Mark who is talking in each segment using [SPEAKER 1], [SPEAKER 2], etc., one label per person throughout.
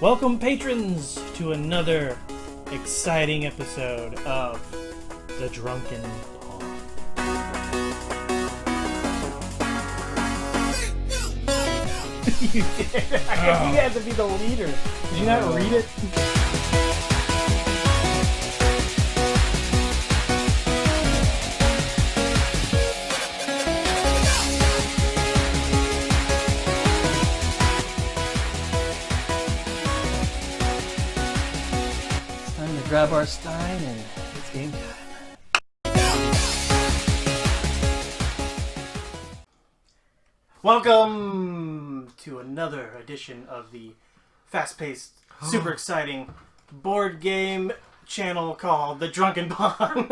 [SPEAKER 1] Welcome, patrons, to another exciting episode of The Drunken Pawn. You did. You had to be the leader. Did you not read it? Grab our Stein and it's game time. Welcome to another edition of the fast-paced, super exciting board game channel called The Drunken Pawn.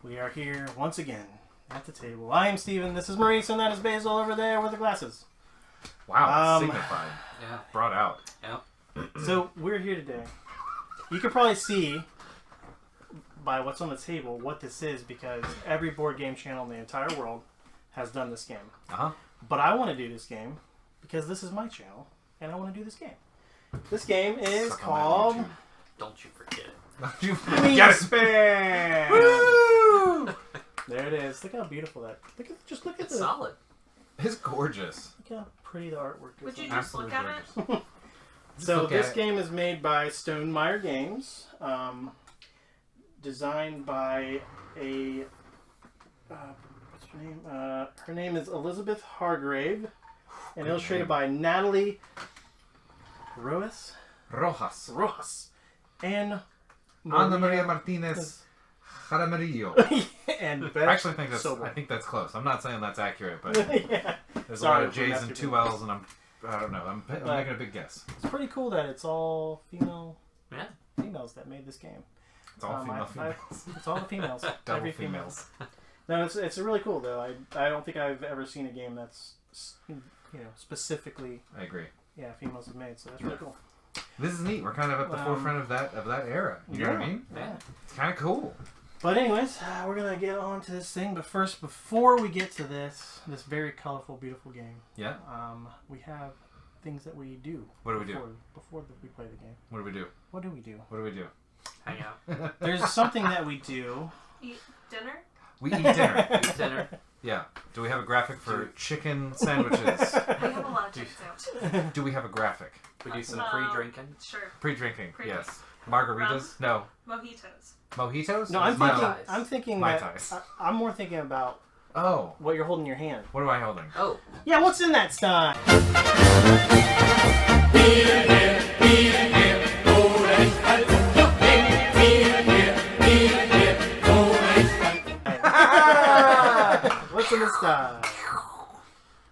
[SPEAKER 1] We are here once again at the table. I am Stephen, this is Maurice, and that is Basile over there with the glasses.
[SPEAKER 2] Wow, signified. Yeah. Brought out.
[SPEAKER 1] Yep. So we're here today. You can probably see by what's on the table what this is because every board game channel in the entire world has done this game.
[SPEAKER 2] Uh-huh.
[SPEAKER 1] But I want to do this game because this is my channel and I want to do this game. This game is called...
[SPEAKER 3] Don't you forget it.
[SPEAKER 2] Don't you forget
[SPEAKER 1] Wingspan! Woo! There it is. Look how beautiful that... Look at
[SPEAKER 3] it's solid.
[SPEAKER 2] It's gorgeous.
[SPEAKER 1] Look how pretty the artwork is.
[SPEAKER 4] Would you just look at it?
[SPEAKER 1] So this game is made by Stonemaier Games, designed by a what's her name? Her name is Elizabeth Hargrave, and illustrated by Natalie Rojas, and
[SPEAKER 2] Ana Maria Martinez Jaramarillo.
[SPEAKER 1] and
[SPEAKER 2] I actually think that's close. I'm not saying that's accurate, but
[SPEAKER 1] yeah.
[SPEAKER 2] There's a lot of J's and two L's, and I don't know. I'm making a big guess.
[SPEAKER 1] It's pretty cool that it's all females that made this game.
[SPEAKER 2] It's all females.
[SPEAKER 1] It's all the females.
[SPEAKER 2] Double
[SPEAKER 1] Every
[SPEAKER 2] females.
[SPEAKER 1] No, it's really cool though. I don't think I've ever seen a game that's specifically.
[SPEAKER 2] I agree.
[SPEAKER 1] Yeah, females have made, so that's really cool.
[SPEAKER 2] This is neat. We're kind of at the forefront of that era. You know what I mean?
[SPEAKER 1] Yeah.
[SPEAKER 2] It's kind of cool.
[SPEAKER 1] But anyways, we're gonna get on to this thing. But first, before we get to this very colorful, beautiful game, we have things that we do.
[SPEAKER 2] What do we do
[SPEAKER 1] before we play the game?
[SPEAKER 2] What do we do?
[SPEAKER 1] What do we do?
[SPEAKER 2] What do we do?
[SPEAKER 3] Hang out.
[SPEAKER 1] There's something that we do.
[SPEAKER 4] Eat dinner?
[SPEAKER 2] We eat dinner.
[SPEAKER 3] Eat dinner.
[SPEAKER 2] Yeah. Do we have a graphic for chicken sandwiches?
[SPEAKER 4] I have a lot of chicken sandwiches.
[SPEAKER 2] Do we have a graphic?
[SPEAKER 3] We do some pre-drinking.
[SPEAKER 4] Sure.
[SPEAKER 2] Pre-drinking,
[SPEAKER 4] Pre-drink.
[SPEAKER 2] yes. Margaritas? No.
[SPEAKER 4] Mojitos.
[SPEAKER 2] Mojitos?
[SPEAKER 1] No, I'm thinking
[SPEAKER 2] Mai
[SPEAKER 1] that
[SPEAKER 2] Tais.
[SPEAKER 1] I'm more thinking about what you're holding in your hand.
[SPEAKER 2] What am I holding?
[SPEAKER 3] Oh.
[SPEAKER 1] Yeah, what's in that Stein? What's in the Stein?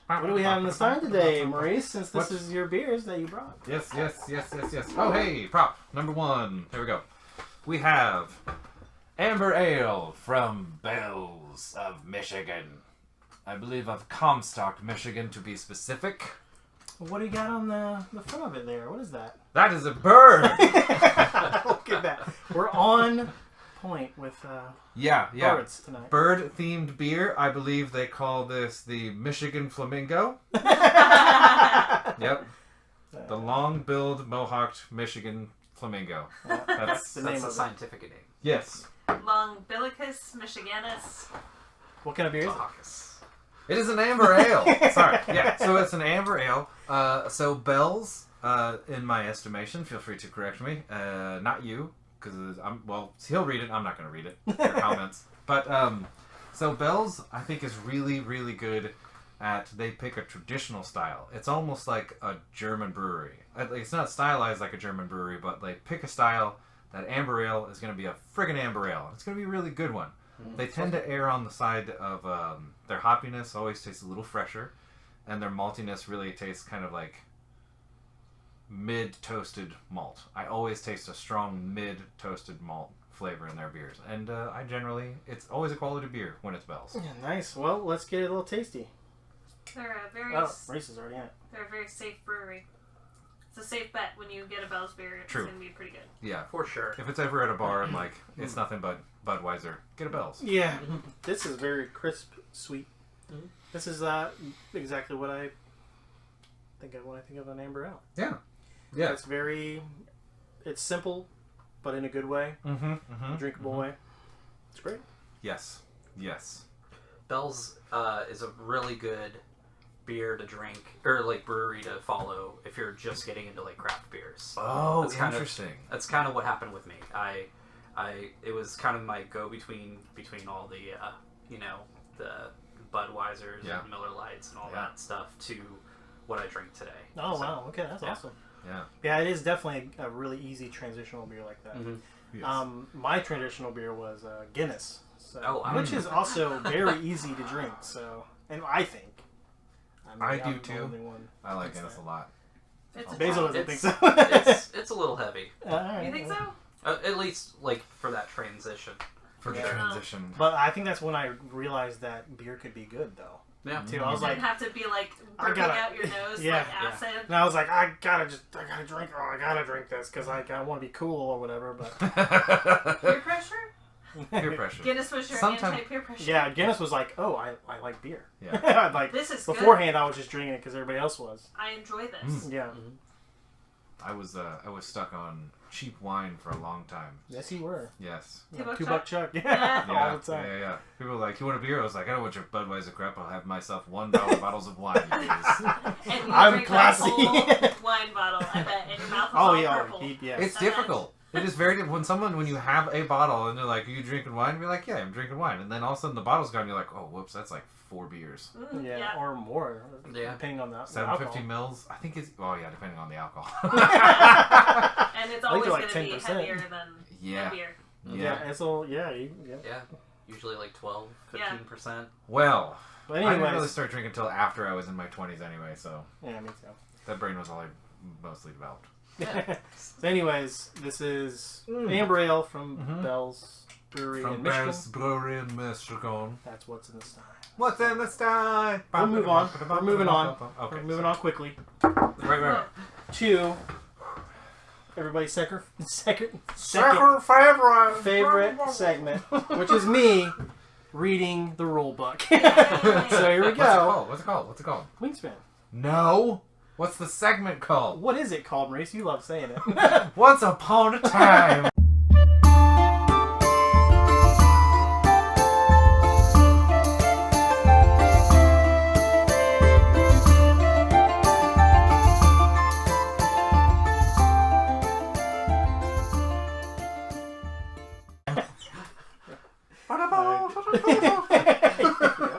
[SPEAKER 1] What do we have in the Stein today, Maurice, since this is your beers that you brought?
[SPEAKER 2] Yes. Oh, hey, prop number 1. Here we go. We have Amber Ale from Bells of Michigan. I believe of Comstock, Michigan, to be specific.
[SPEAKER 1] What do you got on the front of it there? What is that?
[SPEAKER 2] That is a bird!
[SPEAKER 1] Look at that. We're on point with birds tonight.
[SPEAKER 2] Bird-themed beer. I believe they call this the Michigan Flamingo. Yep. The long-billed, mohawked Michigan Flamingo.
[SPEAKER 1] That's the name
[SPEAKER 3] That's
[SPEAKER 1] of
[SPEAKER 3] a scientific name.
[SPEAKER 2] Yes.
[SPEAKER 4] Longbilicus michiganus.
[SPEAKER 1] What kind of beer is it?
[SPEAKER 3] Mohawkus.
[SPEAKER 2] It is an amber ale. Sorry. Yeah. So it's an amber ale. So Bells, in my estimation, feel free to correct me. Not you, because he'll read it. I'm not going to read it. Your comments. But so Bells, I think, is really, really good at. They pick a traditional style. It's almost like a German brewery. It's not stylized like a German brewery, but they pick a style. That amber ale is going to be a friggin' amber ale. It's going to be a really good one. They tend to err on the side of their hoppiness always tastes a little fresher, and their maltiness really tastes kind of like mid-toasted malt. I always taste a strong mid-toasted malt flavor in their beers, and it's always a quality beer when it's Bells.
[SPEAKER 1] Yeah, nice. Well, let's get it a little tasty.
[SPEAKER 4] They're a very
[SPEAKER 1] Maurice is already in it.
[SPEAKER 4] They're a very safe brewery. It's a safe bet when you get a Bell's beer. It's
[SPEAKER 2] True.
[SPEAKER 4] going to be pretty good.
[SPEAKER 3] Yeah, for sure.
[SPEAKER 2] If it's ever at a bar and it's nothing but Budweiser, get a Bell's.
[SPEAKER 1] Yeah, this is very crisp, sweet. Mm-hmm. This is exactly what I think of when I think of an amber ale.
[SPEAKER 2] Yeah. Yeah.
[SPEAKER 1] It's simple, but in a good way.
[SPEAKER 2] Mm-hmm.
[SPEAKER 1] Drinkable way. It's great.
[SPEAKER 2] Yes. Yes.
[SPEAKER 3] Bell's is a really good beer to drink, or like brewery to follow if you're just getting into like craft beers.
[SPEAKER 2] Oh,
[SPEAKER 3] That's
[SPEAKER 2] interesting.
[SPEAKER 3] That's kind of what happened with me. It was kind of my go between all the the Budweisers
[SPEAKER 2] Yeah.
[SPEAKER 3] and Miller Lights and all
[SPEAKER 2] Yeah.
[SPEAKER 3] that stuff to what I drink today.
[SPEAKER 1] Oh,
[SPEAKER 3] So,
[SPEAKER 1] wow. Okay, that's
[SPEAKER 3] yeah.
[SPEAKER 1] awesome.
[SPEAKER 2] Yeah.
[SPEAKER 1] Yeah, it is definitely a really easy transitional beer like that.
[SPEAKER 3] Mhm.
[SPEAKER 2] Yes.
[SPEAKER 1] My traditional beer was Guinness, so,
[SPEAKER 3] Oh, wow.
[SPEAKER 1] which is also very easy to drink. So, and I think
[SPEAKER 2] I do
[SPEAKER 1] I'm the
[SPEAKER 2] too.
[SPEAKER 1] only one.
[SPEAKER 2] I like
[SPEAKER 1] that's
[SPEAKER 2] Guinness a
[SPEAKER 1] that.
[SPEAKER 2] lot.
[SPEAKER 4] It's
[SPEAKER 1] Basil doesn't
[SPEAKER 3] It's-
[SPEAKER 1] think so.
[SPEAKER 3] It's a little heavy,
[SPEAKER 1] All right.
[SPEAKER 4] You think so?
[SPEAKER 3] at least like for that transition.
[SPEAKER 2] For the
[SPEAKER 1] Yeah.
[SPEAKER 2] transition.
[SPEAKER 1] But I think that's when I realized that beer could be good, though.
[SPEAKER 3] Yeah.
[SPEAKER 1] Too.
[SPEAKER 2] Mm.
[SPEAKER 1] I was
[SPEAKER 4] You
[SPEAKER 1] like,
[SPEAKER 4] didn't have to be like
[SPEAKER 1] I
[SPEAKER 4] burping
[SPEAKER 1] gotta-
[SPEAKER 4] out your nose
[SPEAKER 1] Yeah.
[SPEAKER 4] like
[SPEAKER 3] Yeah.
[SPEAKER 4] acid.
[SPEAKER 1] and I was like, I gotta drink. Oh, I gotta drink this because I want to be cool or whatever. But
[SPEAKER 4] Peer pressure?
[SPEAKER 2] Peer pressure.
[SPEAKER 4] Guinness was your
[SPEAKER 2] Sometime-
[SPEAKER 4] anti-peer pressure.
[SPEAKER 1] yeah, Guinness was like, oh, I like beer.
[SPEAKER 2] Yeah.
[SPEAKER 1] like
[SPEAKER 4] This is good.
[SPEAKER 1] beforehand, I was just drinking it because everybody else was.
[SPEAKER 4] I enjoy this.
[SPEAKER 1] Yeah.
[SPEAKER 2] I was stuck on cheap wine for a long time.
[SPEAKER 1] Yes, you were.
[SPEAKER 2] Yes.
[SPEAKER 1] Yeah,
[SPEAKER 4] $2
[SPEAKER 1] $2 chuck. Yeah.
[SPEAKER 4] Yeah.
[SPEAKER 1] All the time.
[SPEAKER 2] Yeah. People were like, "You want a beer?" I was like, "I don't want your Budweiser crap. I'll have myself $1 bottles of wine, please."
[SPEAKER 4] And you
[SPEAKER 1] I'm
[SPEAKER 4] drink
[SPEAKER 1] classy.
[SPEAKER 4] that whole wine bottle, I bet, and your mouth is
[SPEAKER 1] Oh
[SPEAKER 4] all
[SPEAKER 1] yeah.
[SPEAKER 4] purple.
[SPEAKER 1] Yeah.
[SPEAKER 2] It's difficult. It is very difficult. When you have a bottle and they're like, "Are you drinking wine?" You're like, "Yeah, I'm drinking wine." And then all of a sudden the bottle's gone. You're like, "Oh, whoops, that's like 4 beers."
[SPEAKER 1] Yeah,
[SPEAKER 4] Yeah.
[SPEAKER 1] or more,
[SPEAKER 3] Yeah.
[SPEAKER 1] depending on the
[SPEAKER 2] 750
[SPEAKER 1] alcohol.
[SPEAKER 2] mils. I think it's. Oh yeah, depending on the alcohol.
[SPEAKER 4] And it's
[SPEAKER 1] I think
[SPEAKER 4] always
[SPEAKER 1] they're
[SPEAKER 4] going
[SPEAKER 1] like
[SPEAKER 4] to be
[SPEAKER 1] 10%.
[SPEAKER 4] heavier than
[SPEAKER 2] Yeah.
[SPEAKER 4] the beer.
[SPEAKER 1] Yeah, it's all yeah.
[SPEAKER 3] Yeah. Usually like 12, 15%.
[SPEAKER 2] Well,
[SPEAKER 1] But
[SPEAKER 2] I didn't really
[SPEAKER 1] anyways,
[SPEAKER 2] start drinking until after I was in my 20s anyway. So
[SPEAKER 1] yeah, me too.
[SPEAKER 2] that brain was all I mostly developed.
[SPEAKER 1] So anyways, this is Amber Ale from Bell's Brewery
[SPEAKER 2] From
[SPEAKER 1] in Michigan.
[SPEAKER 2] Bell's Brewery in Michigan.
[SPEAKER 1] That's what's in the Stein.
[SPEAKER 2] What's in the Stein?
[SPEAKER 1] We'll move on. We're moving on.
[SPEAKER 2] Okay.
[SPEAKER 1] We're moving on quickly
[SPEAKER 2] Right.
[SPEAKER 1] to everybody's second
[SPEAKER 2] Second favorite.
[SPEAKER 1] favorite segment, which is me reading the rule book. So here we go.
[SPEAKER 2] What's it called?
[SPEAKER 1] Wingspan.
[SPEAKER 2] No. What's the segment called?
[SPEAKER 1] What is it called, Maurice? You love saying it.
[SPEAKER 2] Once upon a time.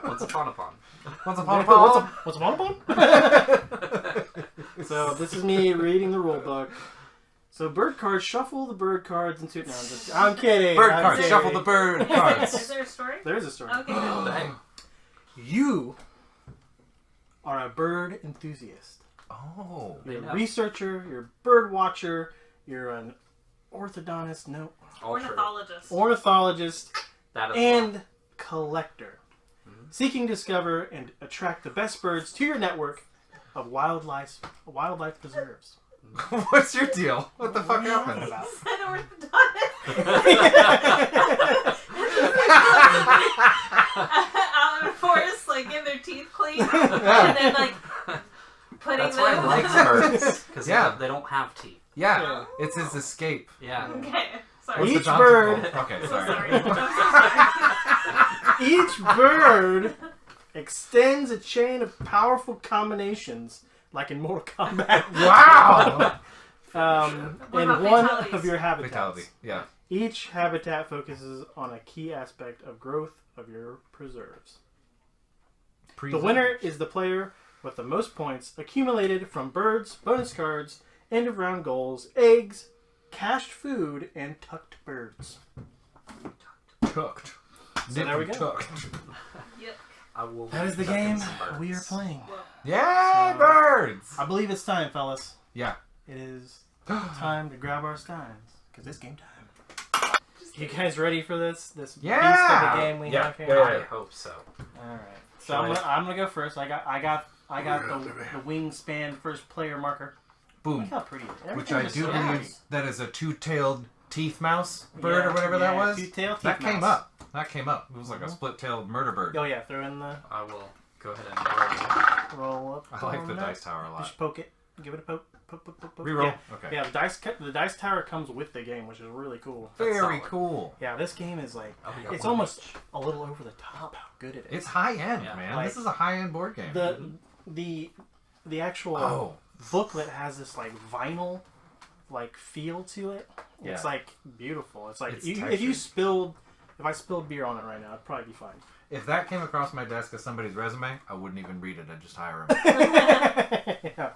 [SPEAKER 3] Once upon a pond.
[SPEAKER 2] Once upon a time.
[SPEAKER 1] What's a monopon? So this is me reading the rule book. So bird cards, shuffle the bird cards into. No, I'm kidding.
[SPEAKER 2] Bird
[SPEAKER 1] I'm
[SPEAKER 2] cards.
[SPEAKER 1] kidding.
[SPEAKER 2] Shuffle the bird
[SPEAKER 4] Is
[SPEAKER 2] cards.
[SPEAKER 4] there a story?
[SPEAKER 1] There is a story.
[SPEAKER 4] Okay, good.
[SPEAKER 3] Dang.
[SPEAKER 1] You are a bird enthusiast.
[SPEAKER 2] Oh.
[SPEAKER 1] You're
[SPEAKER 3] Yeah.
[SPEAKER 1] a researcher. You're a bird watcher. You're an orthodontist. No,
[SPEAKER 3] All true.
[SPEAKER 4] Ornithologist.
[SPEAKER 1] ornithologist
[SPEAKER 3] That is
[SPEAKER 1] and collector, seeking to discover and attract the best birds to your network of wildlife preserves.
[SPEAKER 2] What's your deal? What the fuck happened?
[SPEAKER 1] About?
[SPEAKER 4] Said orthodontist. Out in the forest, like getting their teeth clean, and then like putting
[SPEAKER 3] That's
[SPEAKER 4] them.
[SPEAKER 3] why legs hurts. Because
[SPEAKER 2] Yeah.
[SPEAKER 3] they don't have teeth.
[SPEAKER 2] Yeah, it's his escape.
[SPEAKER 3] Yeah.
[SPEAKER 4] Okay, sorry.
[SPEAKER 2] What's the
[SPEAKER 1] Each
[SPEAKER 2] Johnson
[SPEAKER 1] bird-
[SPEAKER 2] called? Okay,
[SPEAKER 4] I'm so
[SPEAKER 2] sorry.
[SPEAKER 4] sorry. I'm so sorry.
[SPEAKER 1] Each bird extends a chain of powerful combinations, like in Mortal Kombat.
[SPEAKER 2] Wow.
[SPEAKER 4] What
[SPEAKER 1] in
[SPEAKER 4] about
[SPEAKER 1] one
[SPEAKER 4] fatalities?
[SPEAKER 1] of your habitats.
[SPEAKER 2] Fatality. Yeah.
[SPEAKER 1] Each habitat focuses on a key aspect of growth of your preserves. The winner is the player with the most points accumulated from birds, bonus cards, end of round goals, eggs, cached food, and tucked birds.
[SPEAKER 2] Tucked.
[SPEAKER 1] So there we go.
[SPEAKER 2] Tucked.
[SPEAKER 4] Yep.
[SPEAKER 3] I will
[SPEAKER 1] That is the
[SPEAKER 3] tuck in
[SPEAKER 1] game
[SPEAKER 3] some birds.
[SPEAKER 1] we are playing.
[SPEAKER 2] Yeah,
[SPEAKER 1] So-
[SPEAKER 2] birds.
[SPEAKER 1] I believe it's time, fellas.
[SPEAKER 2] Yeah.
[SPEAKER 1] It is time to grab our steins, because it's game time. You guys ready for this? This beast of
[SPEAKER 2] Yeah!
[SPEAKER 1] a game we
[SPEAKER 2] Yeah,
[SPEAKER 1] have here?
[SPEAKER 2] yeah,
[SPEAKER 3] I hope so.
[SPEAKER 1] Alright. So I'm gonna go first. I got the Wingspan first player marker. Look
[SPEAKER 2] Boom.
[SPEAKER 1] how pretty it is.
[SPEAKER 2] Which I
[SPEAKER 1] Everything is
[SPEAKER 2] do
[SPEAKER 1] so
[SPEAKER 2] believe
[SPEAKER 1] pretty.
[SPEAKER 2] that is a two-tailed teeth mouse bird
[SPEAKER 1] Yeah,
[SPEAKER 2] or whatever that
[SPEAKER 1] yeah,
[SPEAKER 2] was.
[SPEAKER 1] two-tailed
[SPEAKER 2] That
[SPEAKER 1] teeth
[SPEAKER 2] came
[SPEAKER 1] mouse.
[SPEAKER 2] up. That came up. It was like a split-tailed murder bird.
[SPEAKER 1] Oh yeah, throw in the
[SPEAKER 3] I will go ahead and roll.
[SPEAKER 1] roll up.
[SPEAKER 2] I like the
[SPEAKER 1] on
[SPEAKER 2] dice
[SPEAKER 1] that.
[SPEAKER 2] tower a lot.
[SPEAKER 1] Just poke it. Give it a poke.
[SPEAKER 2] Reroll.
[SPEAKER 1] Yeah.
[SPEAKER 2] Okay.
[SPEAKER 1] Yeah, the dice tower comes with the game, which is really cool.
[SPEAKER 2] Very
[SPEAKER 3] solid.
[SPEAKER 2] cool.
[SPEAKER 1] Yeah, this game is like
[SPEAKER 3] Oh, we got
[SPEAKER 1] it's
[SPEAKER 3] one
[SPEAKER 1] almost
[SPEAKER 3] each.
[SPEAKER 1] a little over the top how good it is.
[SPEAKER 2] It's high end,
[SPEAKER 3] Yeah.
[SPEAKER 2] man.
[SPEAKER 1] Like,
[SPEAKER 2] this is a high end board game.
[SPEAKER 1] The actual booklet has this like vinyl like feel to it.
[SPEAKER 2] Yeah.
[SPEAKER 1] It's like beautiful. It's like
[SPEAKER 2] It's
[SPEAKER 1] if
[SPEAKER 2] textured.
[SPEAKER 1] I spilled beer on it right now, it'd probably be fine.
[SPEAKER 2] If that came across my desk as somebody's resume, I wouldn't even read it. I'd just hire him.
[SPEAKER 1] Yeah.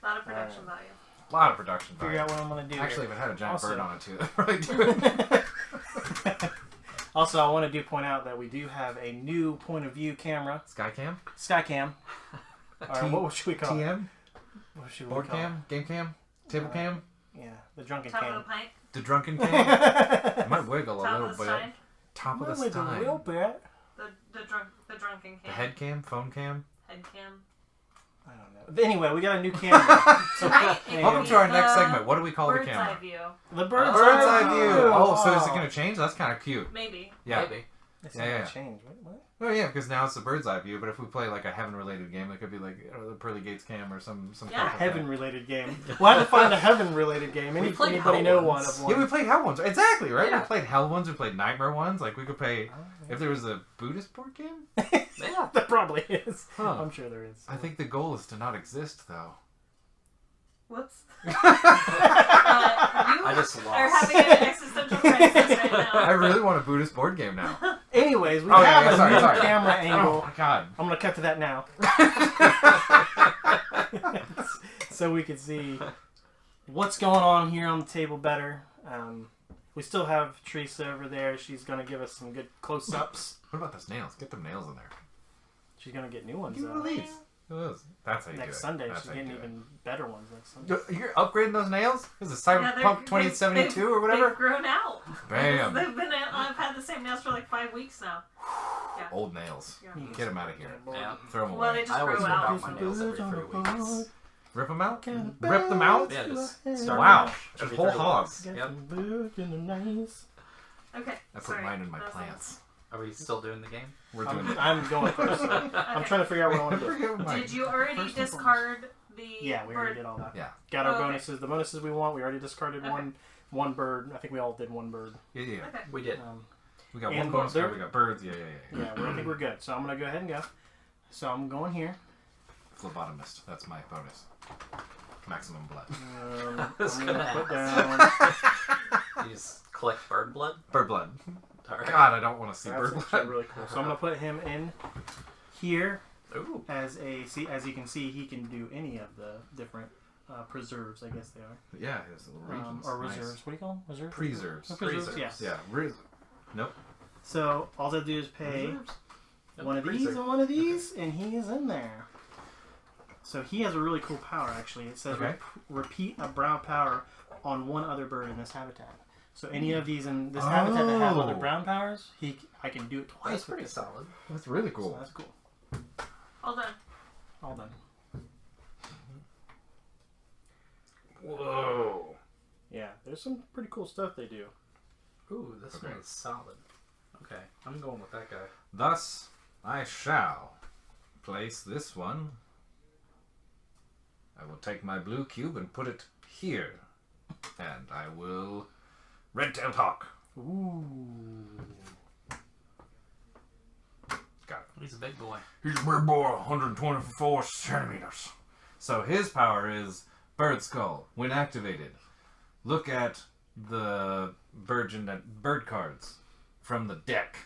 [SPEAKER 4] A lot of production value.
[SPEAKER 2] A lot of production
[SPEAKER 1] Figure
[SPEAKER 2] value.
[SPEAKER 1] out what I'm gonna do.
[SPEAKER 2] Actually, if it had a giant
[SPEAKER 1] Also-
[SPEAKER 2] bird on it too, that'd probably do it.
[SPEAKER 1] Also, I want to point out that we do have a new point of view camera,
[SPEAKER 2] Skycam?
[SPEAKER 1] Skycam. Or what should we call it?
[SPEAKER 2] TM?
[SPEAKER 1] What should we
[SPEAKER 2] Board
[SPEAKER 1] call it?
[SPEAKER 2] cam? Game cam? Table cam?
[SPEAKER 1] Yeah, the drunken
[SPEAKER 4] Top
[SPEAKER 1] cam.
[SPEAKER 4] of the pint.
[SPEAKER 2] The drunken cam? It might wiggle a
[SPEAKER 4] Top
[SPEAKER 2] little
[SPEAKER 4] of the
[SPEAKER 2] bit.
[SPEAKER 4] Stein.
[SPEAKER 2] Top of the
[SPEAKER 1] With a
[SPEAKER 2] Stein.
[SPEAKER 1] real bit.
[SPEAKER 4] The drunken cam.
[SPEAKER 2] The head cam? Phone cam?
[SPEAKER 4] Head cam.
[SPEAKER 1] I don't know. Anyway, we got a new camera. So,
[SPEAKER 4] Right,
[SPEAKER 1] and
[SPEAKER 2] Welcome to our next
[SPEAKER 4] The
[SPEAKER 2] segment. What do we call the
[SPEAKER 4] Bird's
[SPEAKER 2] camera?
[SPEAKER 4] eye view.
[SPEAKER 1] the bird's,
[SPEAKER 2] Bird's eye
[SPEAKER 1] eye
[SPEAKER 2] view. Oh, so is it going to change? That's kind of cute.
[SPEAKER 4] Maybe.
[SPEAKER 2] Yeah.
[SPEAKER 3] Maybe.
[SPEAKER 1] It's
[SPEAKER 2] Yeah,
[SPEAKER 1] not
[SPEAKER 2] yeah.
[SPEAKER 1] gonna change. What?
[SPEAKER 2] Oh yeah, because now it's the bird's eye view. But if we play like a heaven-related game, it could be like the Pearly Gates cam or some.
[SPEAKER 4] Yeah.
[SPEAKER 1] A
[SPEAKER 2] crap like that.
[SPEAKER 1] heaven-related game. We'll have to find a heaven-related game.
[SPEAKER 3] We played
[SPEAKER 1] Anybody
[SPEAKER 3] Hell
[SPEAKER 1] know
[SPEAKER 3] ones.
[SPEAKER 1] one of one?
[SPEAKER 2] Yeah, we played hell ones. Exactly, right?
[SPEAKER 3] Yeah.
[SPEAKER 2] We played hell ones. We played nightmare ones. Like we could play.
[SPEAKER 1] Oh,
[SPEAKER 2] If there was a Buddhist board game,
[SPEAKER 3] Yeah.
[SPEAKER 1] There probably is.
[SPEAKER 2] Huh.
[SPEAKER 1] I'm sure there is.
[SPEAKER 2] I think the goal is to not exist, though.
[SPEAKER 4] Whoops.
[SPEAKER 3] I
[SPEAKER 4] You
[SPEAKER 3] just
[SPEAKER 4] are
[SPEAKER 3] lost.
[SPEAKER 4] having an existential crisis right now.
[SPEAKER 2] I really want a Buddhist board game now.
[SPEAKER 1] Anyways, we
[SPEAKER 2] Oh,
[SPEAKER 1] have
[SPEAKER 2] yeah,
[SPEAKER 1] a
[SPEAKER 2] sorry,
[SPEAKER 1] new
[SPEAKER 2] sorry.
[SPEAKER 1] camera
[SPEAKER 2] Oh
[SPEAKER 1] angle.
[SPEAKER 2] my god.
[SPEAKER 1] I'm gonna cut to that now, so we can see what's going on here on the table better. We still have Teresa over there. She's gonna give us some good close-ups.
[SPEAKER 2] What about those nails? Get them nails in there.
[SPEAKER 1] She's gonna get new ones
[SPEAKER 2] Give me these. Look at those. That's how you do it.
[SPEAKER 1] next Sunday.
[SPEAKER 2] That's
[SPEAKER 1] She's
[SPEAKER 2] how you
[SPEAKER 1] getting
[SPEAKER 2] do it.
[SPEAKER 1] even better ones next Sunday.
[SPEAKER 2] You're upgrading those nails? Is it
[SPEAKER 4] Yeah,
[SPEAKER 2] Cyberpunk 2072 or whatever?
[SPEAKER 4] They've grown out.
[SPEAKER 2] Bam.
[SPEAKER 4] They've been. I've had the same nails for like 5 weeks now.
[SPEAKER 2] Old nails.
[SPEAKER 4] Yeah.
[SPEAKER 2] Get them out of here.
[SPEAKER 3] Yeah.
[SPEAKER 2] Throw them
[SPEAKER 4] Well,
[SPEAKER 2] away.
[SPEAKER 4] they just
[SPEAKER 3] I always
[SPEAKER 4] grow
[SPEAKER 3] rip
[SPEAKER 4] out.
[SPEAKER 3] out my nails every 3 weeks.
[SPEAKER 2] Rip them out? Rip them out?
[SPEAKER 3] Yeah, just start
[SPEAKER 2] Wow.
[SPEAKER 3] fresh
[SPEAKER 2] Just
[SPEAKER 3] every
[SPEAKER 2] whole
[SPEAKER 3] 30
[SPEAKER 2] hogs.
[SPEAKER 3] days. Yep.
[SPEAKER 4] Okay.
[SPEAKER 2] I put
[SPEAKER 4] sorry.
[SPEAKER 2] mine in my
[SPEAKER 4] That's
[SPEAKER 2] plants.
[SPEAKER 3] Are we still doing the game?
[SPEAKER 2] We're doing it.
[SPEAKER 1] I'm going first. So I'm
[SPEAKER 4] Okay.
[SPEAKER 1] trying to figure out what I want to do.
[SPEAKER 2] Forget
[SPEAKER 4] all.
[SPEAKER 2] mine.
[SPEAKER 4] Did you already
[SPEAKER 2] First and
[SPEAKER 4] discard the
[SPEAKER 1] Yeah, we already
[SPEAKER 4] bird?
[SPEAKER 1] did all that.
[SPEAKER 2] Yeah.
[SPEAKER 1] Got our
[SPEAKER 4] Oh, okay.
[SPEAKER 1] bonuses. The bonuses we want. We already discarded
[SPEAKER 4] Okay.
[SPEAKER 1] one bird. I think we all did one bird.
[SPEAKER 2] Yeah, yeah.
[SPEAKER 4] Okay.
[SPEAKER 3] We did.
[SPEAKER 2] We got
[SPEAKER 1] And
[SPEAKER 2] one bonus
[SPEAKER 1] there-
[SPEAKER 2] card. We got birds. Yeah.
[SPEAKER 1] Yeah, I think we're good. So I'm gonna go ahead and go. So I'm going here.
[SPEAKER 2] Phlebotomist. That's my bonus. Maximum blood.
[SPEAKER 1] I'm
[SPEAKER 3] was
[SPEAKER 1] gonna
[SPEAKER 3] gonna
[SPEAKER 1] put
[SPEAKER 3] ask.
[SPEAKER 1] down.
[SPEAKER 3] You just collect bird blood?
[SPEAKER 2] Bird blood.
[SPEAKER 3] Alright.
[SPEAKER 2] God, I don't want to see
[SPEAKER 1] That's
[SPEAKER 2] bird
[SPEAKER 1] actually
[SPEAKER 2] blood.
[SPEAKER 1] really cool. So I'm gonna put him in here
[SPEAKER 3] Ooh.
[SPEAKER 1] as you can see, he can do any of the different preserves. I guess they are.
[SPEAKER 2] Yeah, there's little regions.
[SPEAKER 1] Or
[SPEAKER 2] Nice.
[SPEAKER 1] reserves. What do you call them? Reserves.
[SPEAKER 2] Preserves.
[SPEAKER 1] Oh, preserves.
[SPEAKER 3] Preserves.
[SPEAKER 1] Yes.
[SPEAKER 2] Yeah. Nope.
[SPEAKER 1] So all I do is pay
[SPEAKER 3] Reserves? Yep,
[SPEAKER 1] one of these
[SPEAKER 3] preserve.
[SPEAKER 1] and one of these, and he is in there. So he has a really cool power. Actually, it says
[SPEAKER 2] Okay.
[SPEAKER 1] repeat a brown power on one other bird in this habitat. So any of these in this habitat that have other
[SPEAKER 2] Oh.
[SPEAKER 1] brown powers, I can do it twice.
[SPEAKER 3] That's
[SPEAKER 1] with
[SPEAKER 3] pretty
[SPEAKER 1] this.
[SPEAKER 3] solid.
[SPEAKER 2] That's really
[SPEAKER 1] So
[SPEAKER 2] cool.
[SPEAKER 1] that's cool.
[SPEAKER 4] Hold on.
[SPEAKER 1] All done.
[SPEAKER 2] Whoa.
[SPEAKER 1] Yeah, there's some pretty cool stuff they do.
[SPEAKER 3] Ooh, this
[SPEAKER 2] Okay.
[SPEAKER 3] one is solid. Okay, I'm going with that guy.
[SPEAKER 2] Thus, I shall place this one. I will take my blue cube and put it here. And I will red-tailed hawk.
[SPEAKER 1] Ooh.
[SPEAKER 2] Got it.
[SPEAKER 3] He's a big boy.
[SPEAKER 2] He's a big boy, 124 centimeters. So his power is bird skull. When activated, look at the bird cards from the deck.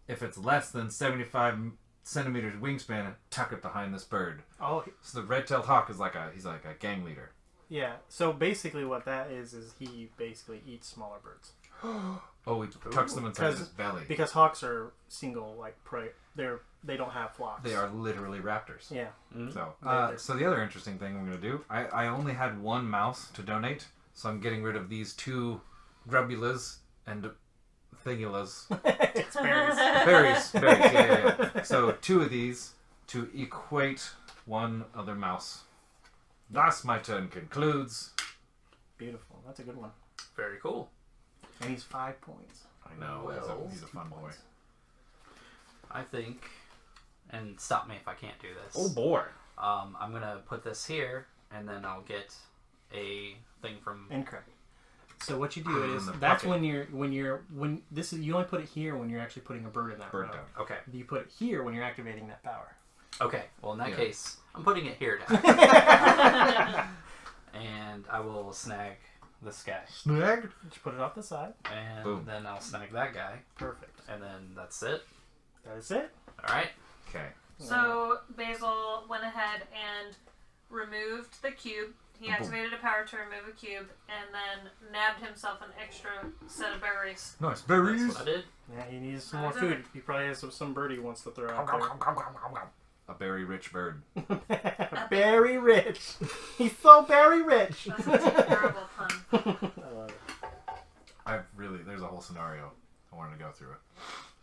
[SPEAKER 2] If it's less than 75 centimeters wingspan, tuck it behind this bird.
[SPEAKER 1] Oh,
[SPEAKER 2] So the red-tailed hawk is he's like a gang leader.
[SPEAKER 1] yeah. So basically, what that is he basically eats smaller birds
[SPEAKER 2] Oh, he tucks them inside
[SPEAKER 1] Because-
[SPEAKER 2] his belly.
[SPEAKER 1] because hawks are single like prey. They don't have flocks.
[SPEAKER 2] They are literally raptors.
[SPEAKER 1] Yeah.
[SPEAKER 2] So the other interesting thing I'm going to do, I only had one mouse to donate, so I'm getting rid of these two grubulas and thingulas.
[SPEAKER 1] It's berries.
[SPEAKER 2] Berries. Yeah. So two of these to equate one other mouse. Thus my turn concludes.
[SPEAKER 1] Beautiful. That's a good one.
[SPEAKER 3] Very cool.
[SPEAKER 1] And he's 5 points.
[SPEAKER 2] I know,
[SPEAKER 3] Well,
[SPEAKER 2] he's a fun boy.
[SPEAKER 3] I think, and stop me if I can't do this.
[SPEAKER 2] Oh boy.
[SPEAKER 3] I'm gonna put this here, and then I'll get a thing from.
[SPEAKER 1] Incorrect. So what you do is
[SPEAKER 2] In the
[SPEAKER 1] that's
[SPEAKER 2] bucket.
[SPEAKER 1] when this is you only put it here when you're actually putting a bird in that
[SPEAKER 2] Bird
[SPEAKER 1] row.
[SPEAKER 2] down.
[SPEAKER 3] Okay.
[SPEAKER 1] You put it here when you're activating that power.
[SPEAKER 3] Okay. Well, in that
[SPEAKER 2] Yeah.
[SPEAKER 3] case, I'm putting it here now. And I will snag this guy.
[SPEAKER 2] Snagged.
[SPEAKER 1] Just put it off the side.
[SPEAKER 3] And
[SPEAKER 2] Boom.
[SPEAKER 3] then I'll snag that guy.
[SPEAKER 1] Perfect.
[SPEAKER 3] And then that's it.
[SPEAKER 1] That is it.
[SPEAKER 3] Alright.
[SPEAKER 2] Okay.
[SPEAKER 4] So Basil went ahead and removed the cube. He activated a power to remove a cube, and then nabbed himself an extra set of berries.
[SPEAKER 2] Nice
[SPEAKER 3] That's
[SPEAKER 2] berries.
[SPEAKER 3] what I did.
[SPEAKER 1] Yeah, he needs some more food. He probably has some bird he wants to throw out
[SPEAKER 2] A berry rich bird.
[SPEAKER 1] there. Berry rich. He's so berry rich.
[SPEAKER 4] That's a terrible pun.
[SPEAKER 1] I love it.
[SPEAKER 2] There's a whole scenario. I wanted to go through it.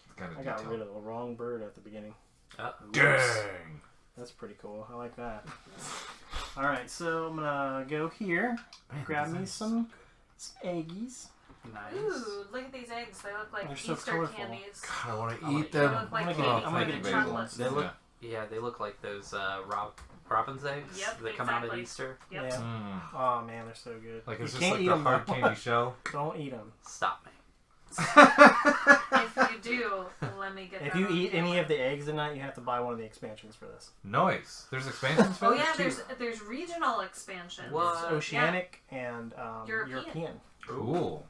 [SPEAKER 2] It's kind of
[SPEAKER 1] I got
[SPEAKER 2] detailed.
[SPEAKER 1] rid of the wrong bird at the beginning.
[SPEAKER 2] Dang.
[SPEAKER 1] That's pretty cool. I like that. Alright, so I'm gonna go here.
[SPEAKER 2] Man,
[SPEAKER 1] Grab
[SPEAKER 2] these
[SPEAKER 1] me
[SPEAKER 2] eggs
[SPEAKER 1] some eggies.
[SPEAKER 3] Nice.
[SPEAKER 4] Ooh, look at these eggs. They look like
[SPEAKER 1] They're so
[SPEAKER 4] Easter
[SPEAKER 1] colorful.
[SPEAKER 4] candies.
[SPEAKER 2] God, I want to
[SPEAKER 3] I wanna
[SPEAKER 2] eat
[SPEAKER 3] eat
[SPEAKER 2] them.
[SPEAKER 4] They look like
[SPEAKER 1] I'm
[SPEAKER 4] candy
[SPEAKER 1] gonna
[SPEAKER 4] coated
[SPEAKER 1] get
[SPEAKER 4] in
[SPEAKER 1] big
[SPEAKER 4] chocolate.
[SPEAKER 1] ones.
[SPEAKER 3] They look, yeah, they look like those robin's eggs
[SPEAKER 4] Yep,
[SPEAKER 3] that come out at
[SPEAKER 4] exactly.
[SPEAKER 3] Easter.
[SPEAKER 4] Yep.
[SPEAKER 1] Yeah.
[SPEAKER 2] Mm.
[SPEAKER 1] Oh man, they're so good.
[SPEAKER 2] Like
[SPEAKER 1] you
[SPEAKER 2] it's just
[SPEAKER 1] can't
[SPEAKER 2] like
[SPEAKER 1] eat
[SPEAKER 2] the
[SPEAKER 1] them.
[SPEAKER 2] hard candy shell.
[SPEAKER 1] Don't eat them.
[SPEAKER 3] Stop me.
[SPEAKER 4] If you do, let me get
[SPEAKER 1] If
[SPEAKER 4] that
[SPEAKER 1] you
[SPEAKER 4] on
[SPEAKER 1] eat any
[SPEAKER 4] camera.
[SPEAKER 1] of the eggs tonight, you have to buy one of the expansions for this.
[SPEAKER 2] Nice. There's expansions for
[SPEAKER 4] Oh
[SPEAKER 2] this
[SPEAKER 4] yeah,
[SPEAKER 2] too?
[SPEAKER 4] there's regional expansions.
[SPEAKER 3] What?
[SPEAKER 1] It's Oceanic and
[SPEAKER 4] European.
[SPEAKER 2] Cool.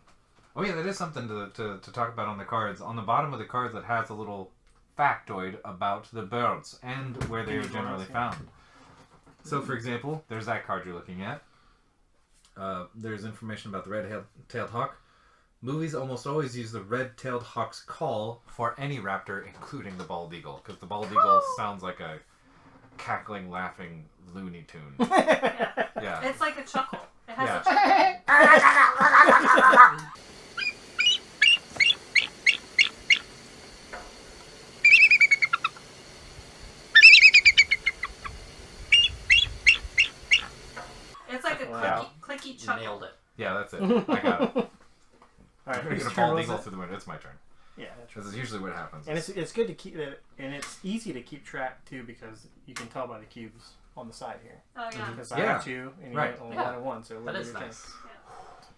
[SPEAKER 2] Oh yeah, that is something to talk about on the cards. On the bottom of the cards, it has a little factoid about the birds and where they are generally found. So, for example, there's that card you're looking at. There's information about the red-tailed hawk. Movies almost always use the red-tailed hawk's call for any raptor, including the bald eagle, because the bald eagle sounds like a cackling, laughing Looney Tune. Yeah.
[SPEAKER 4] It's like a chuckle. It has
[SPEAKER 2] Yeah.
[SPEAKER 4] a chuckle. It's like a
[SPEAKER 1] Wow.
[SPEAKER 4] clicky chuckle.
[SPEAKER 3] Nailed it.
[SPEAKER 2] Yeah, that's it. I got it.
[SPEAKER 1] Alright,
[SPEAKER 2] I'm gonna
[SPEAKER 1] whose
[SPEAKER 2] get a
[SPEAKER 1] turn
[SPEAKER 2] bald
[SPEAKER 1] was
[SPEAKER 2] eagle
[SPEAKER 1] it?
[SPEAKER 2] through the window. It's my turn.
[SPEAKER 1] Yeah, that's right.
[SPEAKER 2] This is usually what happens.
[SPEAKER 1] And it's good to keep it, and it's easy to keep track too because you can tell by the cubes on the side here.
[SPEAKER 4] Oh yeah.
[SPEAKER 1] Because I
[SPEAKER 2] Yeah.
[SPEAKER 1] have two, and you
[SPEAKER 2] Right.
[SPEAKER 1] only
[SPEAKER 3] Yeah.
[SPEAKER 1] got one, so it
[SPEAKER 3] That
[SPEAKER 1] would
[SPEAKER 3] is
[SPEAKER 1] be your turn.
[SPEAKER 3] nice.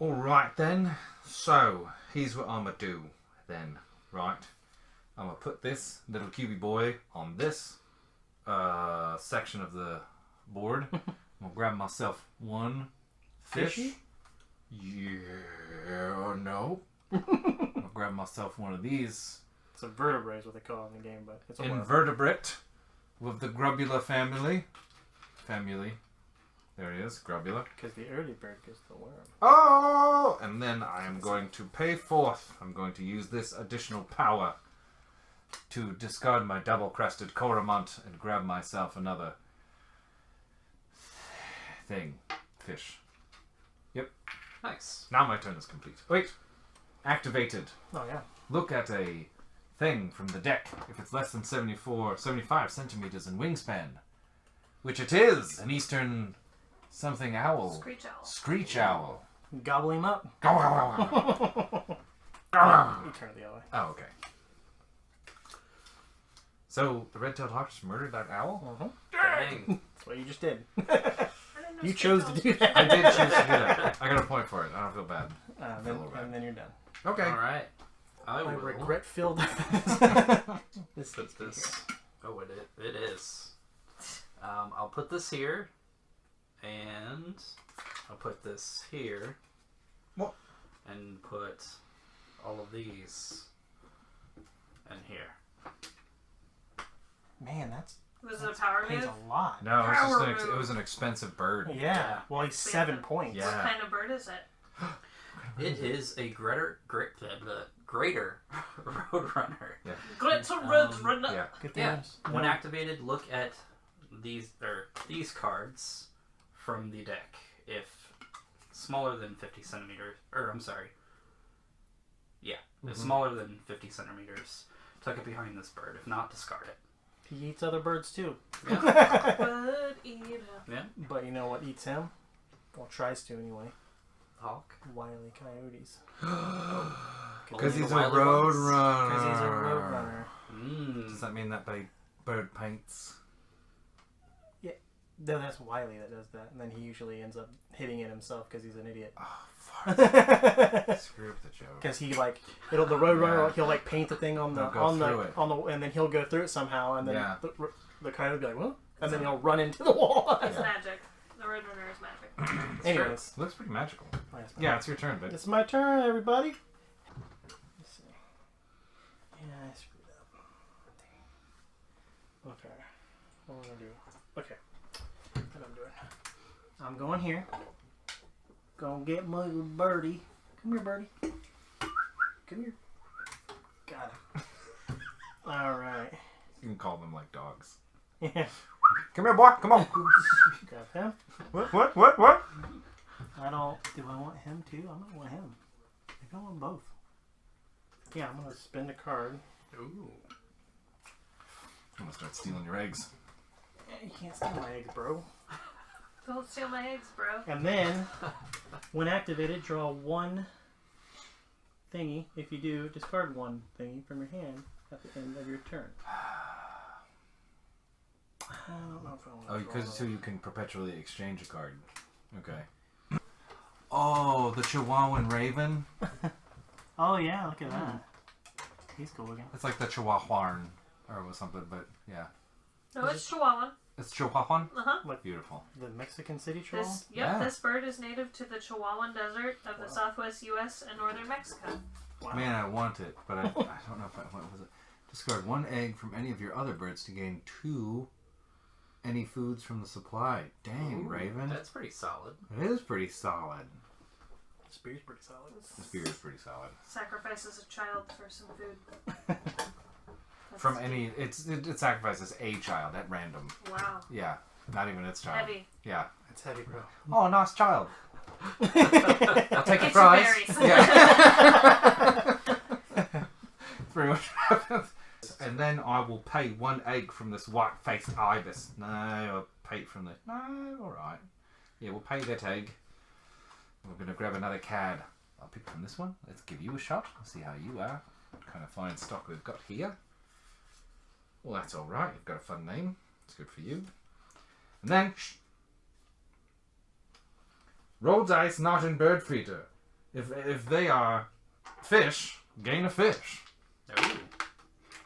[SPEAKER 2] Alright then. So, here's what I'm gonna do then. Right. I'm gonna put this little cubey boy on this section of the board. I'm gonna grab myself one fish.
[SPEAKER 1] Fishy?
[SPEAKER 2] Yeah, no. I'll grab myself one of these.
[SPEAKER 1] It's a vertebrae is what they call it in the game, but it's a worm.
[SPEAKER 2] Invertebrate with the Grubula family. There he is, Grubula.
[SPEAKER 1] Because the early bird gets the worm.
[SPEAKER 2] Oh! And then I am going to pay forth. I'm going to use this additional power to discard my double-crested Coromont and grab myself another thing. Fish.
[SPEAKER 3] Nice.
[SPEAKER 2] Now my turn is complete. Wait. Activated.
[SPEAKER 1] Oh yeah.
[SPEAKER 2] Look at a thing from the deck if it's less than 75 centimeters in wingspan. Which it is! An eastern something owl.
[SPEAKER 4] Screech owl.
[SPEAKER 2] Screech owl.
[SPEAKER 1] Gobble him up.
[SPEAKER 2] Gow, gow, gow, gow.
[SPEAKER 1] You turn it the other way.
[SPEAKER 2] Oh, okay. So, the red-tailed hawk just murdered that owl?
[SPEAKER 1] Uh-huh.
[SPEAKER 3] Dang.
[SPEAKER 1] That's what you just did.
[SPEAKER 4] I didn't know
[SPEAKER 1] You
[SPEAKER 4] screech
[SPEAKER 1] chose to
[SPEAKER 4] owls
[SPEAKER 1] do
[SPEAKER 4] could
[SPEAKER 1] that.
[SPEAKER 2] I did choose to do that. I got a point for it. I don't feel bad.
[SPEAKER 1] And then you're done.
[SPEAKER 2] Okay.
[SPEAKER 3] Alright. I
[SPEAKER 1] My
[SPEAKER 3] will
[SPEAKER 1] regret-filled. This
[SPEAKER 3] put this. Oh, it is. I'll put this here. And I'll put this here.
[SPEAKER 2] What?
[SPEAKER 3] And put all of these in here.
[SPEAKER 1] Man, that's
[SPEAKER 4] Was it a power
[SPEAKER 1] pays
[SPEAKER 4] move?
[SPEAKER 1] a lot.
[SPEAKER 2] No, it was,
[SPEAKER 4] Power
[SPEAKER 2] just
[SPEAKER 4] move.
[SPEAKER 2] it was an expensive bird.
[SPEAKER 1] Yeah.
[SPEAKER 3] Yeah.
[SPEAKER 1] Well, he's 7 points.
[SPEAKER 2] Yeah.
[SPEAKER 4] What kind of bird is it?
[SPEAKER 3] It is a greater roadrunner.
[SPEAKER 4] Glitter red runner.
[SPEAKER 2] Yeah.
[SPEAKER 1] Good
[SPEAKER 3] Yeah.
[SPEAKER 1] things.
[SPEAKER 3] When activated, look at these cards from the deck. If smaller than 50 centimeters, or I'm sorry, yeah, if smaller than 50 centimeters, tuck it behind this bird. If not, discard it.
[SPEAKER 1] He eats other birds too.
[SPEAKER 4] Bird eater.
[SPEAKER 3] Yeah,
[SPEAKER 1] But you know what eats him? Well, tries to anyway.
[SPEAKER 3] hawk.
[SPEAKER 1] Wily coyotes.
[SPEAKER 2] Because he's a
[SPEAKER 3] Wily
[SPEAKER 2] road
[SPEAKER 3] ones.
[SPEAKER 2] runner.
[SPEAKER 1] Because he's a road runner.
[SPEAKER 3] Mm.
[SPEAKER 2] Does that mean that by bird paints?
[SPEAKER 1] No, that's Wiley that does that, and then he usually ends up hitting it himself because he's an idiot.
[SPEAKER 2] Oh, fuck. Screw up the joke.
[SPEAKER 1] Because he like the Roadrunner,
[SPEAKER 2] Yeah.
[SPEAKER 1] he'll like paint the thing on the
[SPEAKER 2] They'll go through it.
[SPEAKER 1] and then he'll go through it somehow, and then
[SPEAKER 2] Yeah.
[SPEAKER 1] the kite will be like, "What?" And then he'll run into the wall.
[SPEAKER 4] It's magic. The Roadrunner is magic.
[SPEAKER 1] Anyways,
[SPEAKER 2] Looks pretty magical.
[SPEAKER 1] last
[SPEAKER 2] Yeah, it's your turn, but
[SPEAKER 1] it's my turn, everybody. Let's see. Yeah, I screwed up. Okay. What am I gonna do? Okay. What I'm doing? I'm going here. Gonna get my little birdie. Come here, birdie. Come here. Got him. All right.
[SPEAKER 2] you can call them like dogs.
[SPEAKER 1] Yeah.
[SPEAKER 2] Come here, boy. Come on.
[SPEAKER 1] Grab him.
[SPEAKER 2] What?
[SPEAKER 1] I don't. Do I want him too? I might want him. Maybe I want both. Yeah, I'm gonna spend a card.
[SPEAKER 3] Ooh.
[SPEAKER 2] I'm gonna start stealing your eggs.
[SPEAKER 1] You can't steal my eggs, bro.
[SPEAKER 4] Don't steal my eggs, bro.
[SPEAKER 1] And then, when activated, draw one thingy. If you do, discard one thingy from your hand at the end of your turn. I don't know if I want to.
[SPEAKER 2] Oh, because so you can perpetually exchange a card. Okay. Oh, the Chihuahuan Raven.
[SPEAKER 1] Oh yeah, look at that. He's cool looking.
[SPEAKER 2] It's like the Chihuahuan or something, but yeah.
[SPEAKER 4] No, it's Chihuahuan.
[SPEAKER 2] It's Chihuahuan?
[SPEAKER 4] Uh-huh.
[SPEAKER 2] Beautiful.
[SPEAKER 1] The Mexican city troll.
[SPEAKER 2] Yeah.
[SPEAKER 4] This bird is native to the Chihuahuan Desert of the southwest U.S. and northern Mexico.
[SPEAKER 1] Wow.
[SPEAKER 2] Man, I want it, but I don't know if what was it. Discard one egg from any of your other birds to gain 2 any foods from the supply. Dang,
[SPEAKER 3] Ooh,
[SPEAKER 2] Raven.
[SPEAKER 3] That's pretty solid.
[SPEAKER 2] It is pretty solid.
[SPEAKER 1] The spear's pretty solid.
[SPEAKER 2] The spear is pretty solid.
[SPEAKER 4] Sacrifices a child for some food. That's
[SPEAKER 2] From any, it sacrifices a child at random.
[SPEAKER 4] Wow.
[SPEAKER 2] Yeah, not even its child.
[SPEAKER 4] Heavy.
[SPEAKER 2] Yeah.
[SPEAKER 1] It's heavy, bro.
[SPEAKER 2] Oh, nice child. I'll take the
[SPEAKER 4] Get your
[SPEAKER 2] fries.
[SPEAKER 4] berries.
[SPEAKER 2] Yeah. Pretty much happens. And then I will pay 1 egg from this white-faced ibis. No, I'll pay it from the... No, alright. Yeah, we'll pay that egg. We're going to grab another card. I'll pick from this one. Let's give you a shot. Let's see how you are. What kind of fine stock we've got here. Well, that's alright. You've got a fun name. It's good for you. And then... Roll dice not in bird feeder. If they are fish, gain a fish.
[SPEAKER 3] Ooh.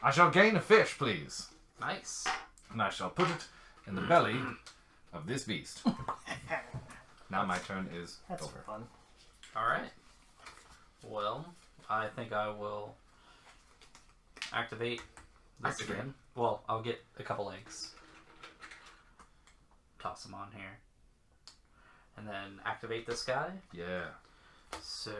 [SPEAKER 2] I shall gain a fish, please.
[SPEAKER 3] Nice.
[SPEAKER 2] And I shall put it in the belly of this beast. Now my turn is
[SPEAKER 1] That's
[SPEAKER 2] over.
[SPEAKER 1] fun.
[SPEAKER 3] Alright. Well, I think I will activate this
[SPEAKER 2] Activate.
[SPEAKER 3] again. Well, I'll get a couple eggs. Toss them on here. And then activate this guy.
[SPEAKER 2] Yeah.
[SPEAKER 3] So...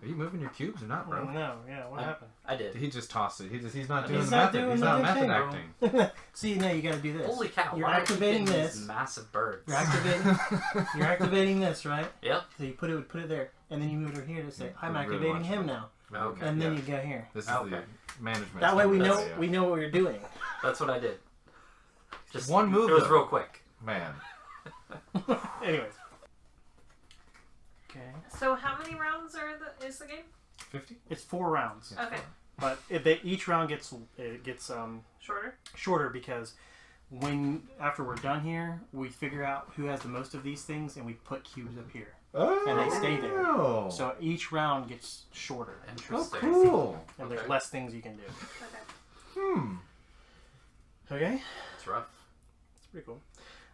[SPEAKER 2] Are you moving your cubes or not,
[SPEAKER 1] Oh,
[SPEAKER 2] bro?
[SPEAKER 1] no, yeah, what happened?
[SPEAKER 3] I did.
[SPEAKER 2] He just tossed it. He's not doing
[SPEAKER 1] He's
[SPEAKER 2] the
[SPEAKER 1] not
[SPEAKER 2] method.
[SPEAKER 1] doing
[SPEAKER 2] He's
[SPEAKER 1] the
[SPEAKER 2] not
[SPEAKER 1] good
[SPEAKER 2] method
[SPEAKER 1] thing.
[SPEAKER 2] acting.
[SPEAKER 1] See, no, you gotta do this.
[SPEAKER 3] Holy cow.
[SPEAKER 1] You're
[SPEAKER 3] why are we
[SPEAKER 1] activating
[SPEAKER 3] getting
[SPEAKER 1] this.
[SPEAKER 3] these massive birds?
[SPEAKER 1] You're activating. You're activating this, right?
[SPEAKER 3] Yep.
[SPEAKER 1] So you put it there, and then you move it over here to say, "I'm
[SPEAKER 2] Really
[SPEAKER 1] activating
[SPEAKER 2] watch
[SPEAKER 1] him
[SPEAKER 2] it.
[SPEAKER 1] now,"
[SPEAKER 2] Okay.
[SPEAKER 1] and then
[SPEAKER 2] yeah.
[SPEAKER 1] you go here.
[SPEAKER 2] This is
[SPEAKER 3] Okay.
[SPEAKER 2] the management.
[SPEAKER 1] That way we know
[SPEAKER 2] That's-
[SPEAKER 1] we know what we're doing.
[SPEAKER 3] That's what I did. Just
[SPEAKER 2] One move,
[SPEAKER 3] It was
[SPEAKER 2] though.
[SPEAKER 3] real quick.
[SPEAKER 2] Man.
[SPEAKER 1] Anyways. Okay.
[SPEAKER 4] So how many rounds is the game?
[SPEAKER 2] 50?
[SPEAKER 1] It's 4 rounds,
[SPEAKER 4] Okay.
[SPEAKER 1] but each round gets
[SPEAKER 4] Shorter?
[SPEAKER 1] shorter because after we're done here, we figure out who has the most of these things, and we put cubes up here,
[SPEAKER 2] Oh.
[SPEAKER 1] and they stay there. So each round gets shorter,
[SPEAKER 2] Oh,
[SPEAKER 3] Interesting.
[SPEAKER 2] cool.
[SPEAKER 1] and there's
[SPEAKER 3] Okay.
[SPEAKER 1] less things you can do.
[SPEAKER 4] Okay.
[SPEAKER 1] Okay.
[SPEAKER 3] It's rough.
[SPEAKER 1] It's pretty cool.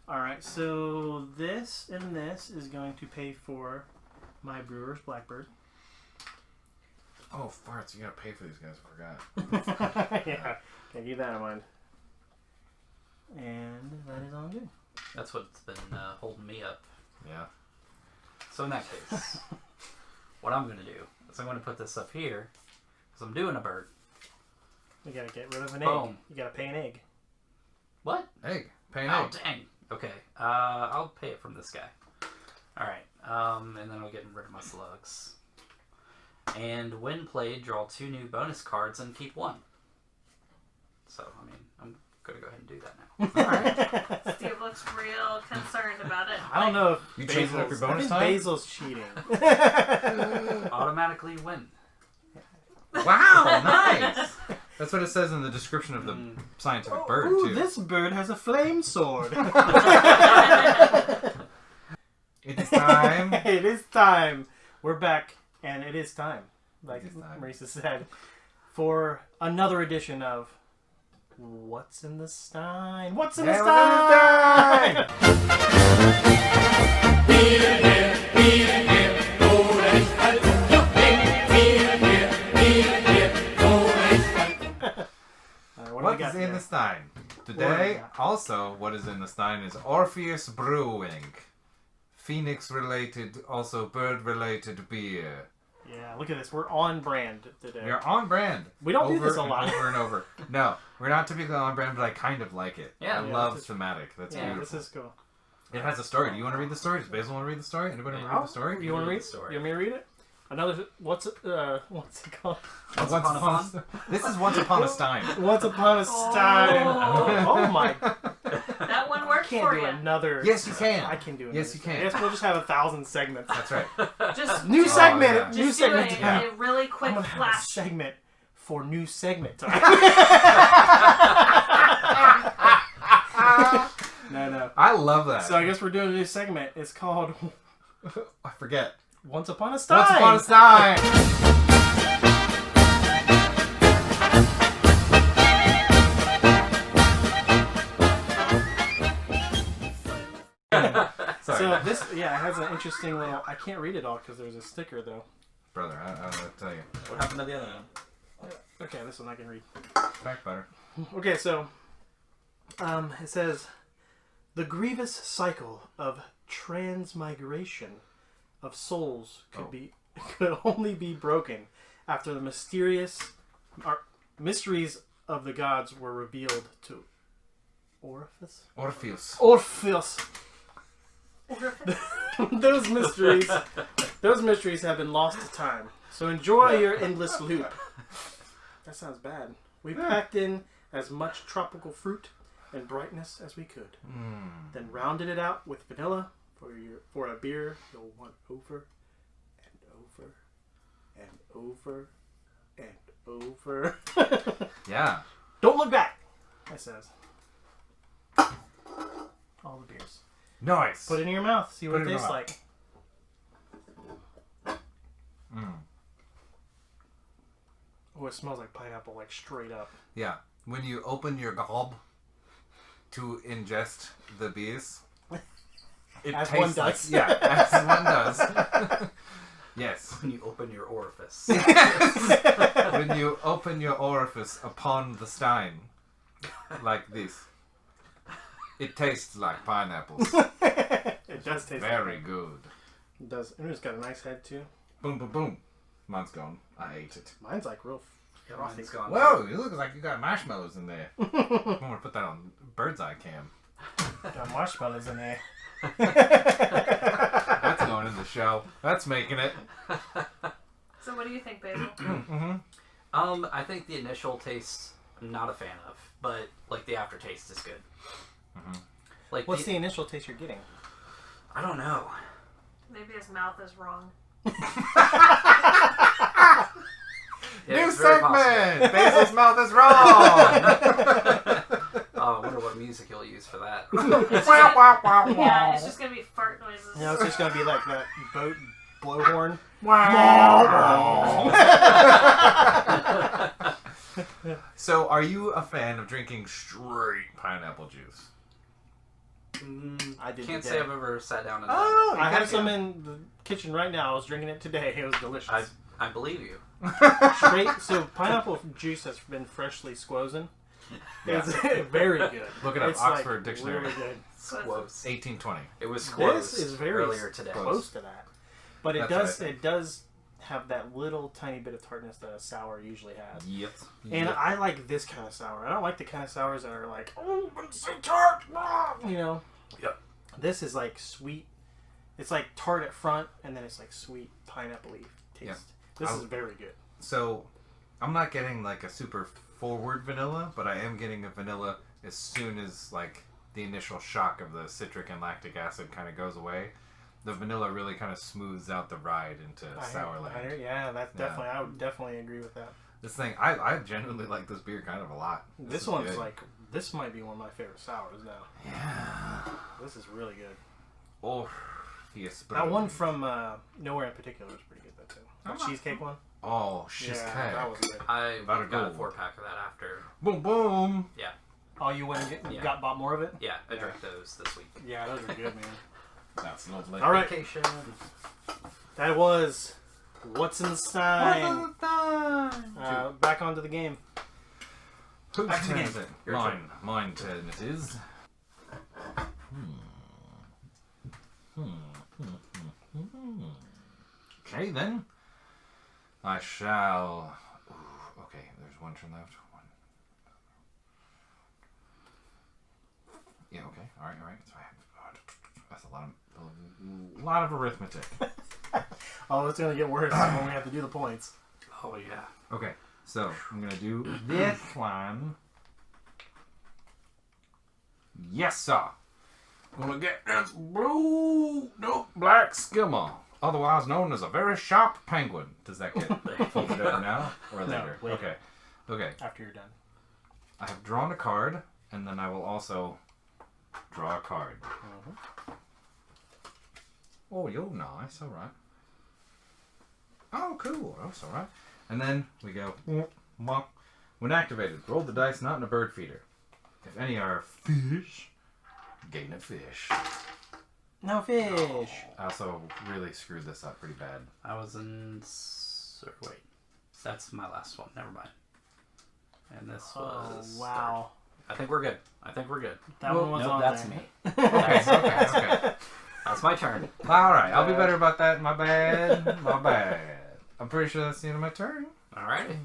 [SPEAKER 1] Alright, so this and this is going to pay for my Brewer's Blackbird.
[SPEAKER 2] Oh, farts. You gotta pay for these guys. I forgot.
[SPEAKER 1] Yeah, okay, keep that in mind. And that is all I'm doing.
[SPEAKER 3] That's what's been holding me up.
[SPEAKER 2] Yeah.
[SPEAKER 3] So in that case, what I'm going to do is I'm going to put this up here because I'm doing a bird.
[SPEAKER 1] You gotta get rid of an egg.
[SPEAKER 3] Boom.
[SPEAKER 1] You gotta pay an egg.
[SPEAKER 3] What?
[SPEAKER 2] Egg. Pay an
[SPEAKER 3] Oh,
[SPEAKER 2] egg.
[SPEAKER 3] dang. Okay. I'll pay it from this guy. Alright. And then I'll get rid of my slugs. And when played, draw 2 new bonus cards and keep 1. So, I mean, I'm going to go ahead and do that now.
[SPEAKER 2] Alright.
[SPEAKER 4] Steve looks real concerned about it.
[SPEAKER 1] I don't know if
[SPEAKER 2] You changing up your bonus
[SPEAKER 1] I think
[SPEAKER 2] time?
[SPEAKER 1] Basil's cheating.
[SPEAKER 3] Automatically win.
[SPEAKER 2] Wow, nice. That's what it says in the description of the scientific bird,
[SPEAKER 1] Ooh,
[SPEAKER 2] too.
[SPEAKER 1] this bird has a flame sword. time. We're back, and it is time, like
[SPEAKER 2] It is time.
[SPEAKER 1] Maurice said, for another edition of What's in the Stein? What's in the Stein?
[SPEAKER 2] What is in the Stein? Today, also, what is in the Stein is Orpheus Brewing. Phoenix-related, also bird-related beer.
[SPEAKER 1] Yeah, look at this. We're on brand today.
[SPEAKER 2] We are on brand.
[SPEAKER 1] We don't do this a lot.
[SPEAKER 2] Over and over. No, we're not typically on brand, but I kind of like it.
[SPEAKER 3] Yeah,
[SPEAKER 2] I
[SPEAKER 3] yeah,
[SPEAKER 2] love
[SPEAKER 1] this is-
[SPEAKER 2] thematic. That's
[SPEAKER 1] Yeah,
[SPEAKER 2] beautiful.
[SPEAKER 1] this is cool.
[SPEAKER 2] It has a story. Do you want to read the story? Does Basil want to read the story? Anybody want to read the story?
[SPEAKER 1] You want to read
[SPEAKER 3] the story.
[SPEAKER 1] You want me to read it? Another. What's it called?
[SPEAKER 2] Once
[SPEAKER 3] Upon a Fawn?
[SPEAKER 2] This is Once Upon a Stein.
[SPEAKER 1] Once upon a Stein. Oh my!
[SPEAKER 4] That one
[SPEAKER 1] I
[SPEAKER 4] worked
[SPEAKER 1] can't
[SPEAKER 4] for
[SPEAKER 1] do
[SPEAKER 4] you.
[SPEAKER 1] another.
[SPEAKER 2] Yes, you can.
[SPEAKER 1] I can do it.
[SPEAKER 2] Yes, you can.
[SPEAKER 1] I guess we'll just have 1,000 segments.
[SPEAKER 2] That's right.
[SPEAKER 4] Just
[SPEAKER 1] New
[SPEAKER 2] Oh,
[SPEAKER 1] segment.
[SPEAKER 2] yeah.
[SPEAKER 1] New
[SPEAKER 4] just do
[SPEAKER 1] segment
[SPEAKER 4] a,
[SPEAKER 1] time.
[SPEAKER 4] a really
[SPEAKER 1] I'm
[SPEAKER 4] quick
[SPEAKER 1] gonna have a
[SPEAKER 4] flash.
[SPEAKER 1] segment for new segment time. No.
[SPEAKER 2] I love that.
[SPEAKER 1] So I guess we're doing a new segment. It's called
[SPEAKER 2] I forget.
[SPEAKER 1] Once Upon a Stein.
[SPEAKER 2] Once Upon a Stein. Sorry.
[SPEAKER 1] So this, it has an interesting little. I can't read it all because there's a sticker though.
[SPEAKER 2] Brother, I'll tell you.
[SPEAKER 3] What happened to the other one?
[SPEAKER 1] Okay, this one I can read.
[SPEAKER 2] Back butter.
[SPEAKER 1] Okay, so it says the grievous cycle of transmigration of souls could only be broken after the mysteries of the gods were revealed to Orpheus.
[SPEAKER 2] Orpheus.
[SPEAKER 1] Those mysteries have been lost to time. So enjoy your endless loop. That sounds bad. We packed in as much tropical fruit and brightness as we could. Then rounded it out with vanilla for a beer you'll want over and over and over and over.
[SPEAKER 2] Yeah.
[SPEAKER 1] Don't look back, it says. All the beers.
[SPEAKER 2] Nice.
[SPEAKER 1] Put it in your mouth. See what
[SPEAKER 2] Put
[SPEAKER 1] it
[SPEAKER 2] it in
[SPEAKER 1] tastes
[SPEAKER 2] your
[SPEAKER 1] like. Oh, it smells like pineapple, like straight up.
[SPEAKER 2] Yeah. When you open your gob to ingest the beers, it
[SPEAKER 1] As
[SPEAKER 2] tastes
[SPEAKER 1] one does.
[SPEAKER 2] like, yeah, as one does. Yes.
[SPEAKER 3] When you open your orifice.
[SPEAKER 2] When you open your orifice upon the Stein, like this, it tastes like pineapples.
[SPEAKER 1] It does taste
[SPEAKER 2] Very
[SPEAKER 1] like
[SPEAKER 2] good.
[SPEAKER 1] it does. And it's got a nice head too.
[SPEAKER 2] Boom, boom, boom. Mine's gone. I ate it.
[SPEAKER 1] Mine's like real
[SPEAKER 3] Yeah, mine's gone.
[SPEAKER 2] Whoa, it looks like you got marshmallows in there. I'm going to put that on bird's eye cam.
[SPEAKER 1] got marshmallows in there.
[SPEAKER 2] That's going in the show. That's making it.
[SPEAKER 4] So what do you think, Basil?
[SPEAKER 3] I think the initial taste, I'm not a fan of, but like the aftertaste is good. Like
[SPEAKER 1] What's the initial taste you're getting?
[SPEAKER 3] I don't know.
[SPEAKER 4] Maybe his mouth is wrong.
[SPEAKER 3] Yeah,
[SPEAKER 2] New
[SPEAKER 3] it's very
[SPEAKER 2] segment! Basil's mouth is wrong!
[SPEAKER 3] Oh, I wonder what music you'll use for that.
[SPEAKER 4] Yeah, it's just gonna be fart noises.
[SPEAKER 1] You know, it's just gonna be like that boat blowhorn.
[SPEAKER 2] So, are you a fan of drinking straight pineapple juice?
[SPEAKER 1] I did
[SPEAKER 3] Can't
[SPEAKER 1] today.
[SPEAKER 3] say I've ever sat down and done
[SPEAKER 2] Oh,
[SPEAKER 1] I have some in the kitchen right now. I was drinking it today. It was delicious.
[SPEAKER 3] it. I believe you.
[SPEAKER 1] Straight, so pineapple juice has been freshly squozen. It's very good.
[SPEAKER 2] Look it up,
[SPEAKER 1] It's
[SPEAKER 2] Oxford Dictionary.
[SPEAKER 1] Really good.
[SPEAKER 3] Squoze.
[SPEAKER 2] 1820.
[SPEAKER 3] It was
[SPEAKER 1] This
[SPEAKER 3] squoze
[SPEAKER 1] is very
[SPEAKER 3] earlier today.
[SPEAKER 1] close to that, but it
[SPEAKER 2] That's
[SPEAKER 1] does
[SPEAKER 2] right.
[SPEAKER 1] it does have that little tiny bit of tartness that a sour usually has.
[SPEAKER 2] Yep.
[SPEAKER 1] And I like this kind of sour. I don't like the kind of sours that are like, oh, it's so tart, you know.
[SPEAKER 3] Yep.
[SPEAKER 1] This is like sweet. It's like tart at front, and then it's like sweet pineapple-y taste.
[SPEAKER 2] Yeah.
[SPEAKER 1] This is very good.
[SPEAKER 2] So, I'm not getting like a super forward vanilla, but I am getting a vanilla as soon as like the initial shock of the citric and lactic acid kind of goes away. The vanilla really kind of smooths out the ride into Sourland.
[SPEAKER 1] Yeah, that's definitely. I would definitely agree with that.
[SPEAKER 2] This thing, I genuinely like this beer kind of a lot.
[SPEAKER 1] This
[SPEAKER 2] is
[SPEAKER 1] one's
[SPEAKER 2] good.
[SPEAKER 1] like, this might be one of my favorite sours now.
[SPEAKER 2] Yeah.
[SPEAKER 1] This is really good.
[SPEAKER 2] Oh, Yes,
[SPEAKER 1] That one from Nowhere in Particular was pretty good though too. The
[SPEAKER 2] Oh.
[SPEAKER 1] cheesecake one.
[SPEAKER 2] Oh, she's
[SPEAKER 1] Yeah, that was good.
[SPEAKER 3] I
[SPEAKER 2] About a
[SPEAKER 3] got a
[SPEAKER 2] gold.
[SPEAKER 3] 4-pack of that after.
[SPEAKER 2] Boom, boom.
[SPEAKER 1] Oh, you went and
[SPEAKER 3] Yeah.
[SPEAKER 1] got bought more of it?
[SPEAKER 3] Yeah, I drank those this week.
[SPEAKER 1] Yeah, those are good, man.
[SPEAKER 2] That's lovely.
[SPEAKER 1] All right,
[SPEAKER 3] Vacation.
[SPEAKER 1] that was What's in Stein. Back onto the game.
[SPEAKER 2] Whose
[SPEAKER 1] Back to the
[SPEAKER 2] turn
[SPEAKER 1] game.
[SPEAKER 2] is it?
[SPEAKER 3] Your
[SPEAKER 2] Mine. Mine turn it is. Okay then. I shall. Ooh, okay, there's one turn left. One. Yeah. Okay. All right. All right. So that's a lot of arithmetic.
[SPEAKER 1] Oh, it's gonna get worse when we have to do the points.
[SPEAKER 3] Oh, yeah.
[SPEAKER 2] Okay. So I'm gonna do this one. Yes, sir. Gonna get this black skimmer, otherwise known as a very sharp penguin. Does that get folded over now or later?
[SPEAKER 1] later.
[SPEAKER 2] Okay. Okay.
[SPEAKER 1] After you're done.
[SPEAKER 2] I have drawn a card, and then I will also draw a card. Oh, you're nice. All right. Oh, cool. That's all right. And then we go. When activated, roll the dice not in a bird feeder. If any are fish, gain a fish.
[SPEAKER 1] No fish.
[SPEAKER 2] I also really screwed this up pretty bad.
[SPEAKER 3] I was in. Wait. That's my last one. Never mind. And this was.
[SPEAKER 1] Oh, wow.
[SPEAKER 3] I think we're good.
[SPEAKER 1] That one was
[SPEAKER 3] Nope,
[SPEAKER 1] on
[SPEAKER 3] that's
[SPEAKER 1] there.
[SPEAKER 3] me.
[SPEAKER 2] Okay.
[SPEAKER 3] That's my turn.
[SPEAKER 2] All right. I'll be better about that. My bad. My bad. I'm pretty sure that's the end of my turn.
[SPEAKER 3] Alrighty.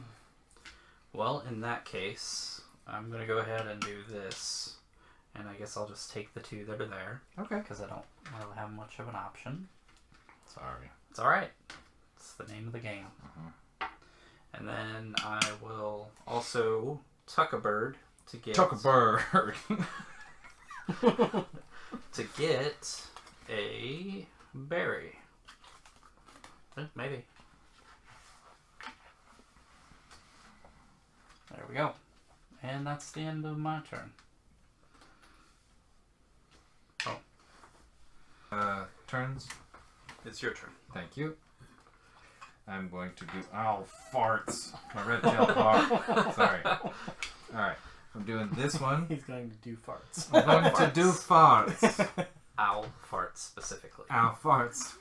[SPEAKER 3] Well, in that case, I'm going to go ahead and do this. And I guess I'll just take the 2 that are there.
[SPEAKER 2] Okay.
[SPEAKER 3] Because I don't really have much of an option.
[SPEAKER 2] Sorry.
[SPEAKER 3] It's alright. It's the name of the game. And then I will also tuck a bird to get...
[SPEAKER 2] Tuck a bird.
[SPEAKER 3] to get a berry. Maybe. There we go. And that's the end of my turn.
[SPEAKER 2] Turns.
[SPEAKER 3] It's your turn.
[SPEAKER 2] Thank you. I'm going to do... Ow, farts. My red tail bar. Sorry. Alright. I'm doing this one.
[SPEAKER 1] He's going to do farts.
[SPEAKER 2] I'm going to do farts.
[SPEAKER 3] Owl farts specifically.
[SPEAKER 2] Ow, farts.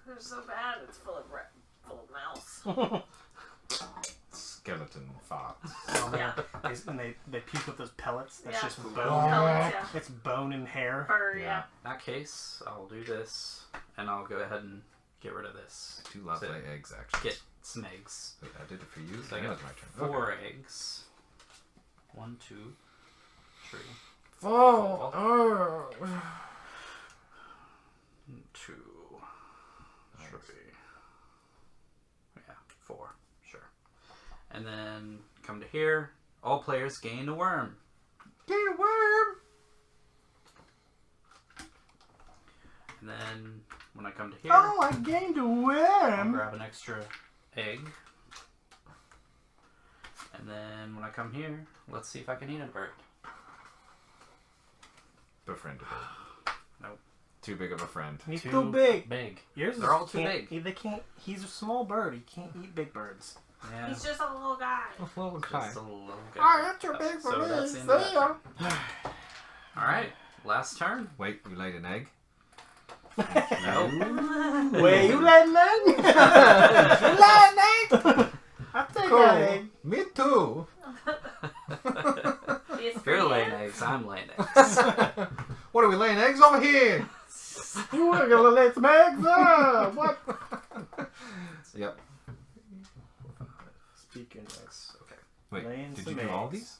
[SPEAKER 4] They're so bad. It's full of mouse.
[SPEAKER 2] Skeleton farts.
[SPEAKER 1] Oh,
[SPEAKER 4] Yeah.
[SPEAKER 1] And they puke with those pellets. That's
[SPEAKER 4] Yeah.
[SPEAKER 1] just bone.
[SPEAKER 4] Pellets, yeah.
[SPEAKER 1] It's bone and hair.
[SPEAKER 4] Fur,
[SPEAKER 2] Yeah.
[SPEAKER 4] yeah.
[SPEAKER 3] In that case, I'll do this, and I'll go ahead and get rid of this.
[SPEAKER 2] 2 lovely
[SPEAKER 3] So,
[SPEAKER 2] eggs, actually.
[SPEAKER 3] Get some eggs.
[SPEAKER 2] Wait, I did it for you.
[SPEAKER 3] So I
[SPEAKER 2] That
[SPEAKER 3] got
[SPEAKER 2] was my turn.
[SPEAKER 3] 4 eggs. 1, 2, 3,
[SPEAKER 2] 4.
[SPEAKER 3] 2, 3. Yeah, 4. Sure. And then come to here. All players gain a worm.
[SPEAKER 2] Get a worm.
[SPEAKER 3] And then when I come to here,
[SPEAKER 1] Oh, I gained a
[SPEAKER 3] I'll
[SPEAKER 1] worm.
[SPEAKER 3] grab an extra egg. And then when I come here, let's see if I can eat a bird.
[SPEAKER 2] Befriended her.
[SPEAKER 3] Nope.
[SPEAKER 2] Too big of a friend.
[SPEAKER 1] He's
[SPEAKER 3] Too
[SPEAKER 1] too big.
[SPEAKER 3] Big.
[SPEAKER 1] Yours
[SPEAKER 3] They're all too
[SPEAKER 1] can't-
[SPEAKER 3] big.
[SPEAKER 1] They can't. He's a small bird. He can't eat big birds.
[SPEAKER 3] Yeah.
[SPEAKER 4] He's just a little guy.
[SPEAKER 2] Little
[SPEAKER 3] Just a little guy.
[SPEAKER 1] Oh, that's too big for
[SPEAKER 3] So
[SPEAKER 1] me.
[SPEAKER 3] that's the end of that
[SPEAKER 1] See ya.
[SPEAKER 3] turn. Alright, last turn.
[SPEAKER 2] Wait, you laid an egg?
[SPEAKER 3] No.
[SPEAKER 1] Wait, you let an egg? You let an egg? I'll take that egg.
[SPEAKER 2] Me too.
[SPEAKER 4] It's
[SPEAKER 3] If you're
[SPEAKER 4] for
[SPEAKER 3] laying
[SPEAKER 4] you.
[SPEAKER 3] eggs, I'm laying eggs.
[SPEAKER 2] What are we laying eggs over here?
[SPEAKER 1] You want to lay some eggs? What?
[SPEAKER 2] Yep.
[SPEAKER 1] Speaking of.
[SPEAKER 3] Okay.
[SPEAKER 2] Wait,
[SPEAKER 1] Laying
[SPEAKER 2] did
[SPEAKER 1] some
[SPEAKER 2] you do all
[SPEAKER 1] eggs.
[SPEAKER 2] these?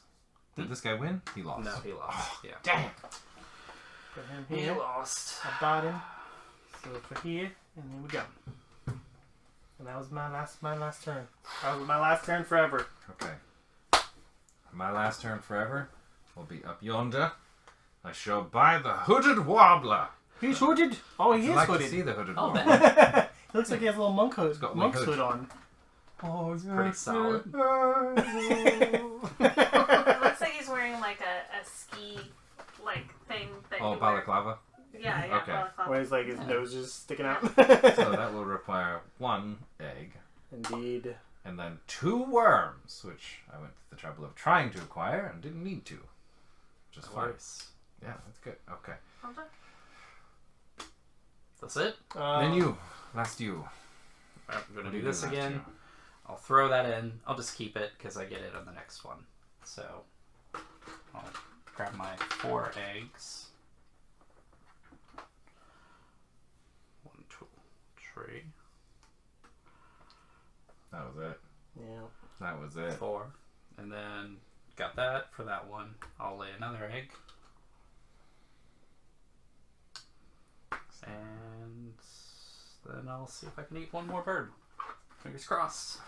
[SPEAKER 2] Did this guy win? He lost.
[SPEAKER 3] No, he lost. Yeah.
[SPEAKER 2] Damn.
[SPEAKER 1] Put him
[SPEAKER 3] He
[SPEAKER 1] here.
[SPEAKER 3] lost.
[SPEAKER 1] I bought him. So for here, and here we go. And that was my last turn. That was my last turn forever.
[SPEAKER 2] Okay. My last turn forever will be up yonder. I shall buy the hooded wobbler.
[SPEAKER 1] He's hooded. Oh, he
[SPEAKER 2] I'd
[SPEAKER 1] is
[SPEAKER 2] like to
[SPEAKER 1] hooded.
[SPEAKER 2] see the hooded
[SPEAKER 3] Oh,
[SPEAKER 2] wobbler.
[SPEAKER 3] man.
[SPEAKER 1] He looks like he has a little monk's
[SPEAKER 2] got
[SPEAKER 1] monk's
[SPEAKER 2] hood.
[SPEAKER 1] hood on. Oh, it's
[SPEAKER 3] Pretty solid.
[SPEAKER 4] It looks like he's wearing like a ski like thing that
[SPEAKER 2] Oh,
[SPEAKER 4] you wear.
[SPEAKER 2] balaclava.
[SPEAKER 4] Yeah, yeah.
[SPEAKER 2] Okay.
[SPEAKER 4] Lollipop.
[SPEAKER 1] Where he's like his nose is sticking out.
[SPEAKER 2] So that will require 1 egg.
[SPEAKER 1] Indeed.
[SPEAKER 2] And then 2 worms, which I went to the trouble of trying to acquire and didn't need to. Just fine.
[SPEAKER 3] Nice.
[SPEAKER 2] Yeah, that's good. Okay.
[SPEAKER 4] Well done.
[SPEAKER 3] That's it.
[SPEAKER 2] Then you. Last you.
[SPEAKER 3] I'm going
[SPEAKER 2] What
[SPEAKER 3] to
[SPEAKER 2] do
[SPEAKER 3] do
[SPEAKER 2] you
[SPEAKER 3] this
[SPEAKER 2] last
[SPEAKER 3] again.
[SPEAKER 2] you?
[SPEAKER 3] I'll throw that in. I'll just keep it because I get it on the next one. So I'll grab my 4 eggs. 1, 2, 3,
[SPEAKER 2] That was it.
[SPEAKER 1] Yeah.
[SPEAKER 2] That was it.
[SPEAKER 3] 4. And then got that for that one. I'll lay another egg. And then I'll see if I can eat one more bird. Fingers crossed.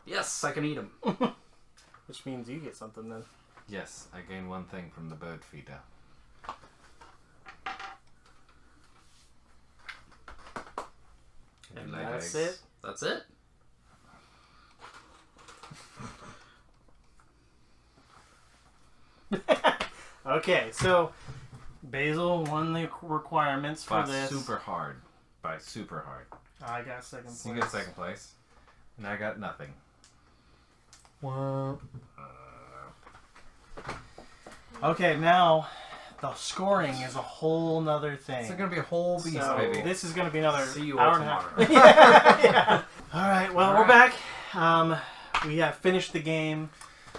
[SPEAKER 3] Yes, I can eat them.
[SPEAKER 1] Which means you get something then.
[SPEAKER 2] Yes, I gain 1 thing from the bird feeder.
[SPEAKER 3] And
[SPEAKER 2] Lay
[SPEAKER 1] that's
[SPEAKER 2] eggs.
[SPEAKER 1] it.
[SPEAKER 3] That's it.
[SPEAKER 1] Okay, so Basil won the requirements for
[SPEAKER 2] By
[SPEAKER 1] this.
[SPEAKER 2] super hard. By super hard.
[SPEAKER 1] I got second place.
[SPEAKER 2] So you get 2nd place. And I got nothing.
[SPEAKER 1] Okay, now the scoring is a whole nother thing.
[SPEAKER 2] It's going to be a whole beast,
[SPEAKER 1] So
[SPEAKER 2] baby.
[SPEAKER 1] this is going to be another
[SPEAKER 3] See you
[SPEAKER 1] hour
[SPEAKER 3] all
[SPEAKER 1] and a half.
[SPEAKER 3] tomorrow.
[SPEAKER 1] Yeah. All right. Well,
[SPEAKER 2] All
[SPEAKER 1] we're
[SPEAKER 2] right.
[SPEAKER 1] back. We have finished the game.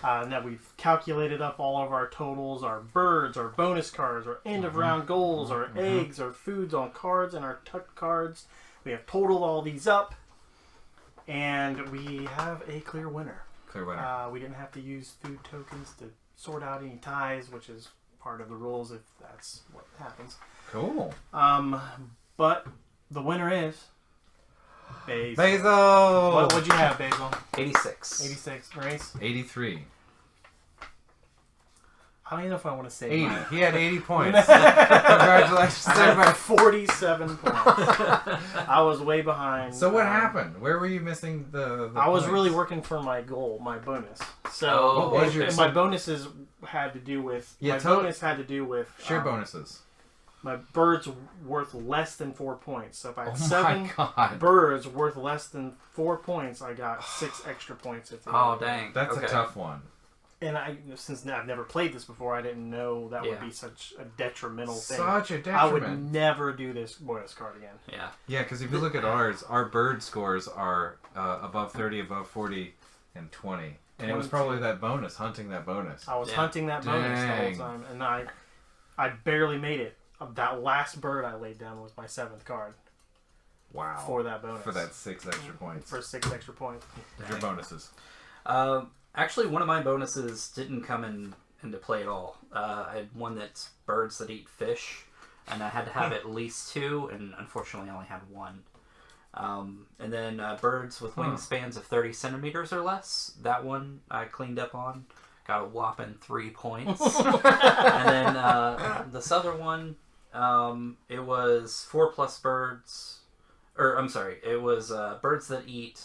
[SPEAKER 1] Now we've calculated up all of our totals, our birds, our bonus cards, our end of round goals, our eggs, our foods on cards, and our tucked cards. We have totaled all these up, and we have a clear winner.
[SPEAKER 2] Clear winner.
[SPEAKER 1] We didn't have to use food tokens to sort out any ties, which is part of the rules if that's what happens.
[SPEAKER 2] Cool.
[SPEAKER 1] But the winner is Basil.
[SPEAKER 2] Basil!
[SPEAKER 1] What'd you have, Basil?
[SPEAKER 3] 86.
[SPEAKER 1] 86. Maurice?
[SPEAKER 2] 83.
[SPEAKER 1] I don't even know if I want to say
[SPEAKER 2] 80.
[SPEAKER 1] mine.
[SPEAKER 2] He had 80 points. Congratulations,
[SPEAKER 1] I had
[SPEAKER 2] everybody.
[SPEAKER 1] 47 points. I was way behind.
[SPEAKER 2] So what happened? Where were you missing the
[SPEAKER 1] I was
[SPEAKER 2] points?
[SPEAKER 1] really working for my goal, my bonus. So
[SPEAKER 3] Oh,
[SPEAKER 2] what was your-
[SPEAKER 1] and my bonuses had to do with bonus had to do with
[SPEAKER 2] Share bonuses.
[SPEAKER 1] my birds worth less than 4 points. So if I had
[SPEAKER 2] Oh
[SPEAKER 1] 7
[SPEAKER 2] my god.
[SPEAKER 1] birds worth less than 4 points, I got 6 extra points at the
[SPEAKER 3] Oh,
[SPEAKER 1] end.
[SPEAKER 3] dang.
[SPEAKER 2] That's
[SPEAKER 3] okay.
[SPEAKER 2] a tough one.
[SPEAKER 1] And since I've never played this before, I didn't know that would
[SPEAKER 3] Yeah.
[SPEAKER 1] be such a detrimental thing.
[SPEAKER 2] Such a
[SPEAKER 1] I
[SPEAKER 2] detriment.
[SPEAKER 1] would never do this bonus card again.
[SPEAKER 3] Yeah.
[SPEAKER 2] Yeah, because if you look at ours, our bird scores are above 30, above 40, and 20. And it was
[SPEAKER 1] 22.
[SPEAKER 2] probably that bonus, hunting that bonus.
[SPEAKER 1] I was
[SPEAKER 3] Yeah.
[SPEAKER 1] hunting that bonus the
[SPEAKER 2] Dang.
[SPEAKER 1] whole time, and I barely made it. That last bird I laid down was my 7th card
[SPEAKER 2] Wow.
[SPEAKER 1] for that bonus.
[SPEAKER 2] For that 6 extra points.
[SPEAKER 1] For 6 extra points.
[SPEAKER 2] Your bonuses.
[SPEAKER 3] Actually, one of my bonuses didn't come into play at all. I had one that's birds that eat fish, and I had to have at least 2, and unfortunately I only had 1. And then birds with wingspans of 30 centimeters or less, that one I cleaned up on. Got a whopping 3 points. And then this other one, it was 4+ birds. Or, I'm sorry, it was birds that eat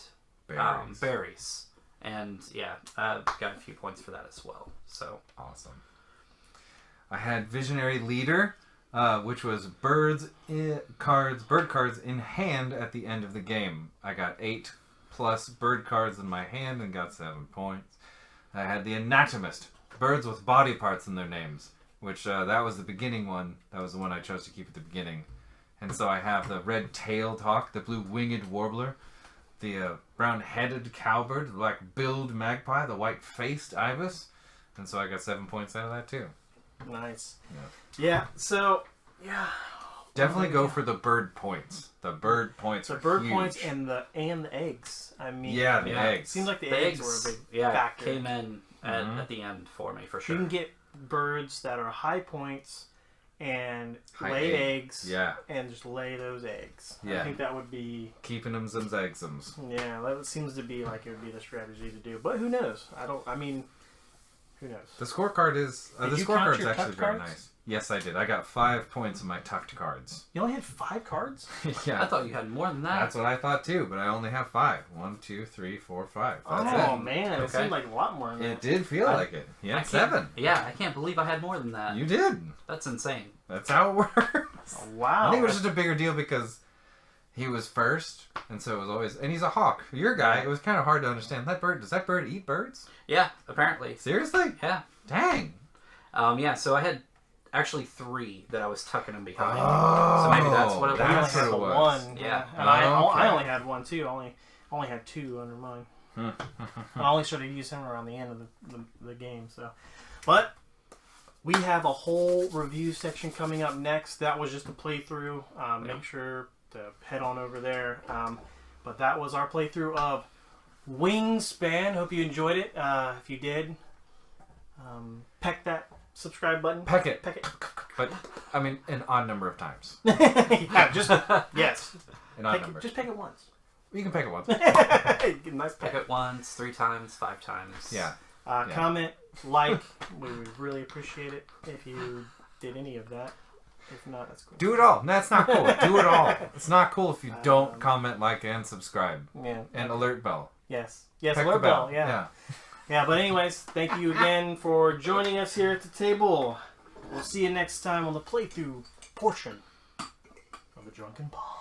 [SPEAKER 3] berries. And yeah, I've got a few points for that as well. So
[SPEAKER 2] Awesome. I had Visionary Leader, which was bird cards in hand at the end of the game. I got 8 plus bird cards in my hand and got 7 points. I had the Anatomist, birds with body parts in their names, which that was the beginning one. That was the one I chose to keep at the beginning. And so I have the red-tailed hawk, the blue-winged warbler, the brown-headed cowbird, the black-billed magpie, the white-faced ibis. And so I got 7 points out of that too.
[SPEAKER 1] Nice. Yeah, so, yeah.
[SPEAKER 2] Definitely go for the bird points. The bird points
[SPEAKER 1] The
[SPEAKER 2] are
[SPEAKER 1] bird
[SPEAKER 2] huge.
[SPEAKER 1] points and the eggs. I mean,
[SPEAKER 2] Yeah, the
[SPEAKER 3] Yeah.
[SPEAKER 1] it
[SPEAKER 2] eggs.
[SPEAKER 1] seems like the
[SPEAKER 3] the
[SPEAKER 1] eggs were a big
[SPEAKER 3] yeah,
[SPEAKER 1] factor.
[SPEAKER 3] came in at the end for me for
[SPEAKER 1] You
[SPEAKER 3] sure.
[SPEAKER 1] can get birds that are high points and
[SPEAKER 2] High
[SPEAKER 1] lay
[SPEAKER 2] egg.
[SPEAKER 1] eggs
[SPEAKER 2] Yeah.
[SPEAKER 1] and just lay those eggs. I
[SPEAKER 2] Yeah.
[SPEAKER 1] think that would be,
[SPEAKER 2] Keeping them some eggsums.
[SPEAKER 1] yeah, that seems to be like it would be the strategy to do. But who knows? Who knows?
[SPEAKER 2] The scorecard is...
[SPEAKER 1] Did
[SPEAKER 2] the
[SPEAKER 1] you count
[SPEAKER 2] scorecard's
[SPEAKER 1] your
[SPEAKER 2] actually
[SPEAKER 1] tucked
[SPEAKER 2] very
[SPEAKER 1] cards?
[SPEAKER 2] nice. Yes, I did. I got 5 points in my tucked cards.
[SPEAKER 1] You only had 5 cards?
[SPEAKER 3] I
[SPEAKER 2] Yeah.
[SPEAKER 3] thought you had more than that.
[SPEAKER 2] That's what I thought too, but I only have 5. 1, 2, 3, 4, 5. That's
[SPEAKER 1] Oh,
[SPEAKER 2] it.
[SPEAKER 1] man. It
[SPEAKER 3] Okay.
[SPEAKER 1] seemed like a lot more than that.
[SPEAKER 2] It did feel
[SPEAKER 3] I-
[SPEAKER 2] like it. You
[SPEAKER 3] I
[SPEAKER 2] had
[SPEAKER 3] can't-
[SPEAKER 2] 7.
[SPEAKER 3] Yeah, I can't believe I had more than that.
[SPEAKER 2] You did.
[SPEAKER 3] That's insane.
[SPEAKER 2] That's how it works.
[SPEAKER 1] Oh, wow.
[SPEAKER 2] I think it was just a bigger deal because he was first, and so it was always. And he's a hawk. Your guy, it was kind of hard to understand. Does that bird eat birds?
[SPEAKER 3] Yeah, apparently.
[SPEAKER 2] Seriously?
[SPEAKER 3] Yeah.
[SPEAKER 2] Dang.
[SPEAKER 3] Yeah, so I had actually 3 that I was tucking them behind.
[SPEAKER 2] Oh,
[SPEAKER 3] So maybe that's what it
[SPEAKER 1] I only
[SPEAKER 3] was.
[SPEAKER 2] That's what
[SPEAKER 1] had
[SPEAKER 2] it
[SPEAKER 1] the
[SPEAKER 2] was.
[SPEAKER 1] one.
[SPEAKER 3] Yeah.
[SPEAKER 1] And I
[SPEAKER 2] Okay.
[SPEAKER 1] only had one too. I only had 2 under mine. I only started using him around the end of the game. So, but we have a whole review section coming up next. That was just a playthrough. Make sure to head on over there. But that was our playthrough of Wingspan. Hope you enjoyed it. If you did, peck that subscribe button.
[SPEAKER 2] Peck it.
[SPEAKER 1] Peck it.
[SPEAKER 2] But, I mean, an odd number of times.
[SPEAKER 1] Yeah, just yes.
[SPEAKER 2] An odd number.
[SPEAKER 1] Just peck it once.
[SPEAKER 2] You can peck it once.
[SPEAKER 1] Get a nice
[SPEAKER 3] Pick
[SPEAKER 1] peck.
[SPEAKER 3] it once, 3 times, 5 times.
[SPEAKER 2] Yeah.
[SPEAKER 1] Yeah. Comment, like. We would really appreciate it if you did any of that. If not, that's cool.
[SPEAKER 2] Do it all. That's not cool. Do it all. It's not cool if you don't comment, like, and subscribe.
[SPEAKER 1] Yeah.
[SPEAKER 2] And alert bell.
[SPEAKER 1] Yes. Yes,
[SPEAKER 2] Peck
[SPEAKER 1] alert
[SPEAKER 2] the
[SPEAKER 1] bell. Yeah. Yeah, but anyways, thank you again for joining us here at the table. We'll see you next time on the playthrough portion of the Drunken Pawn.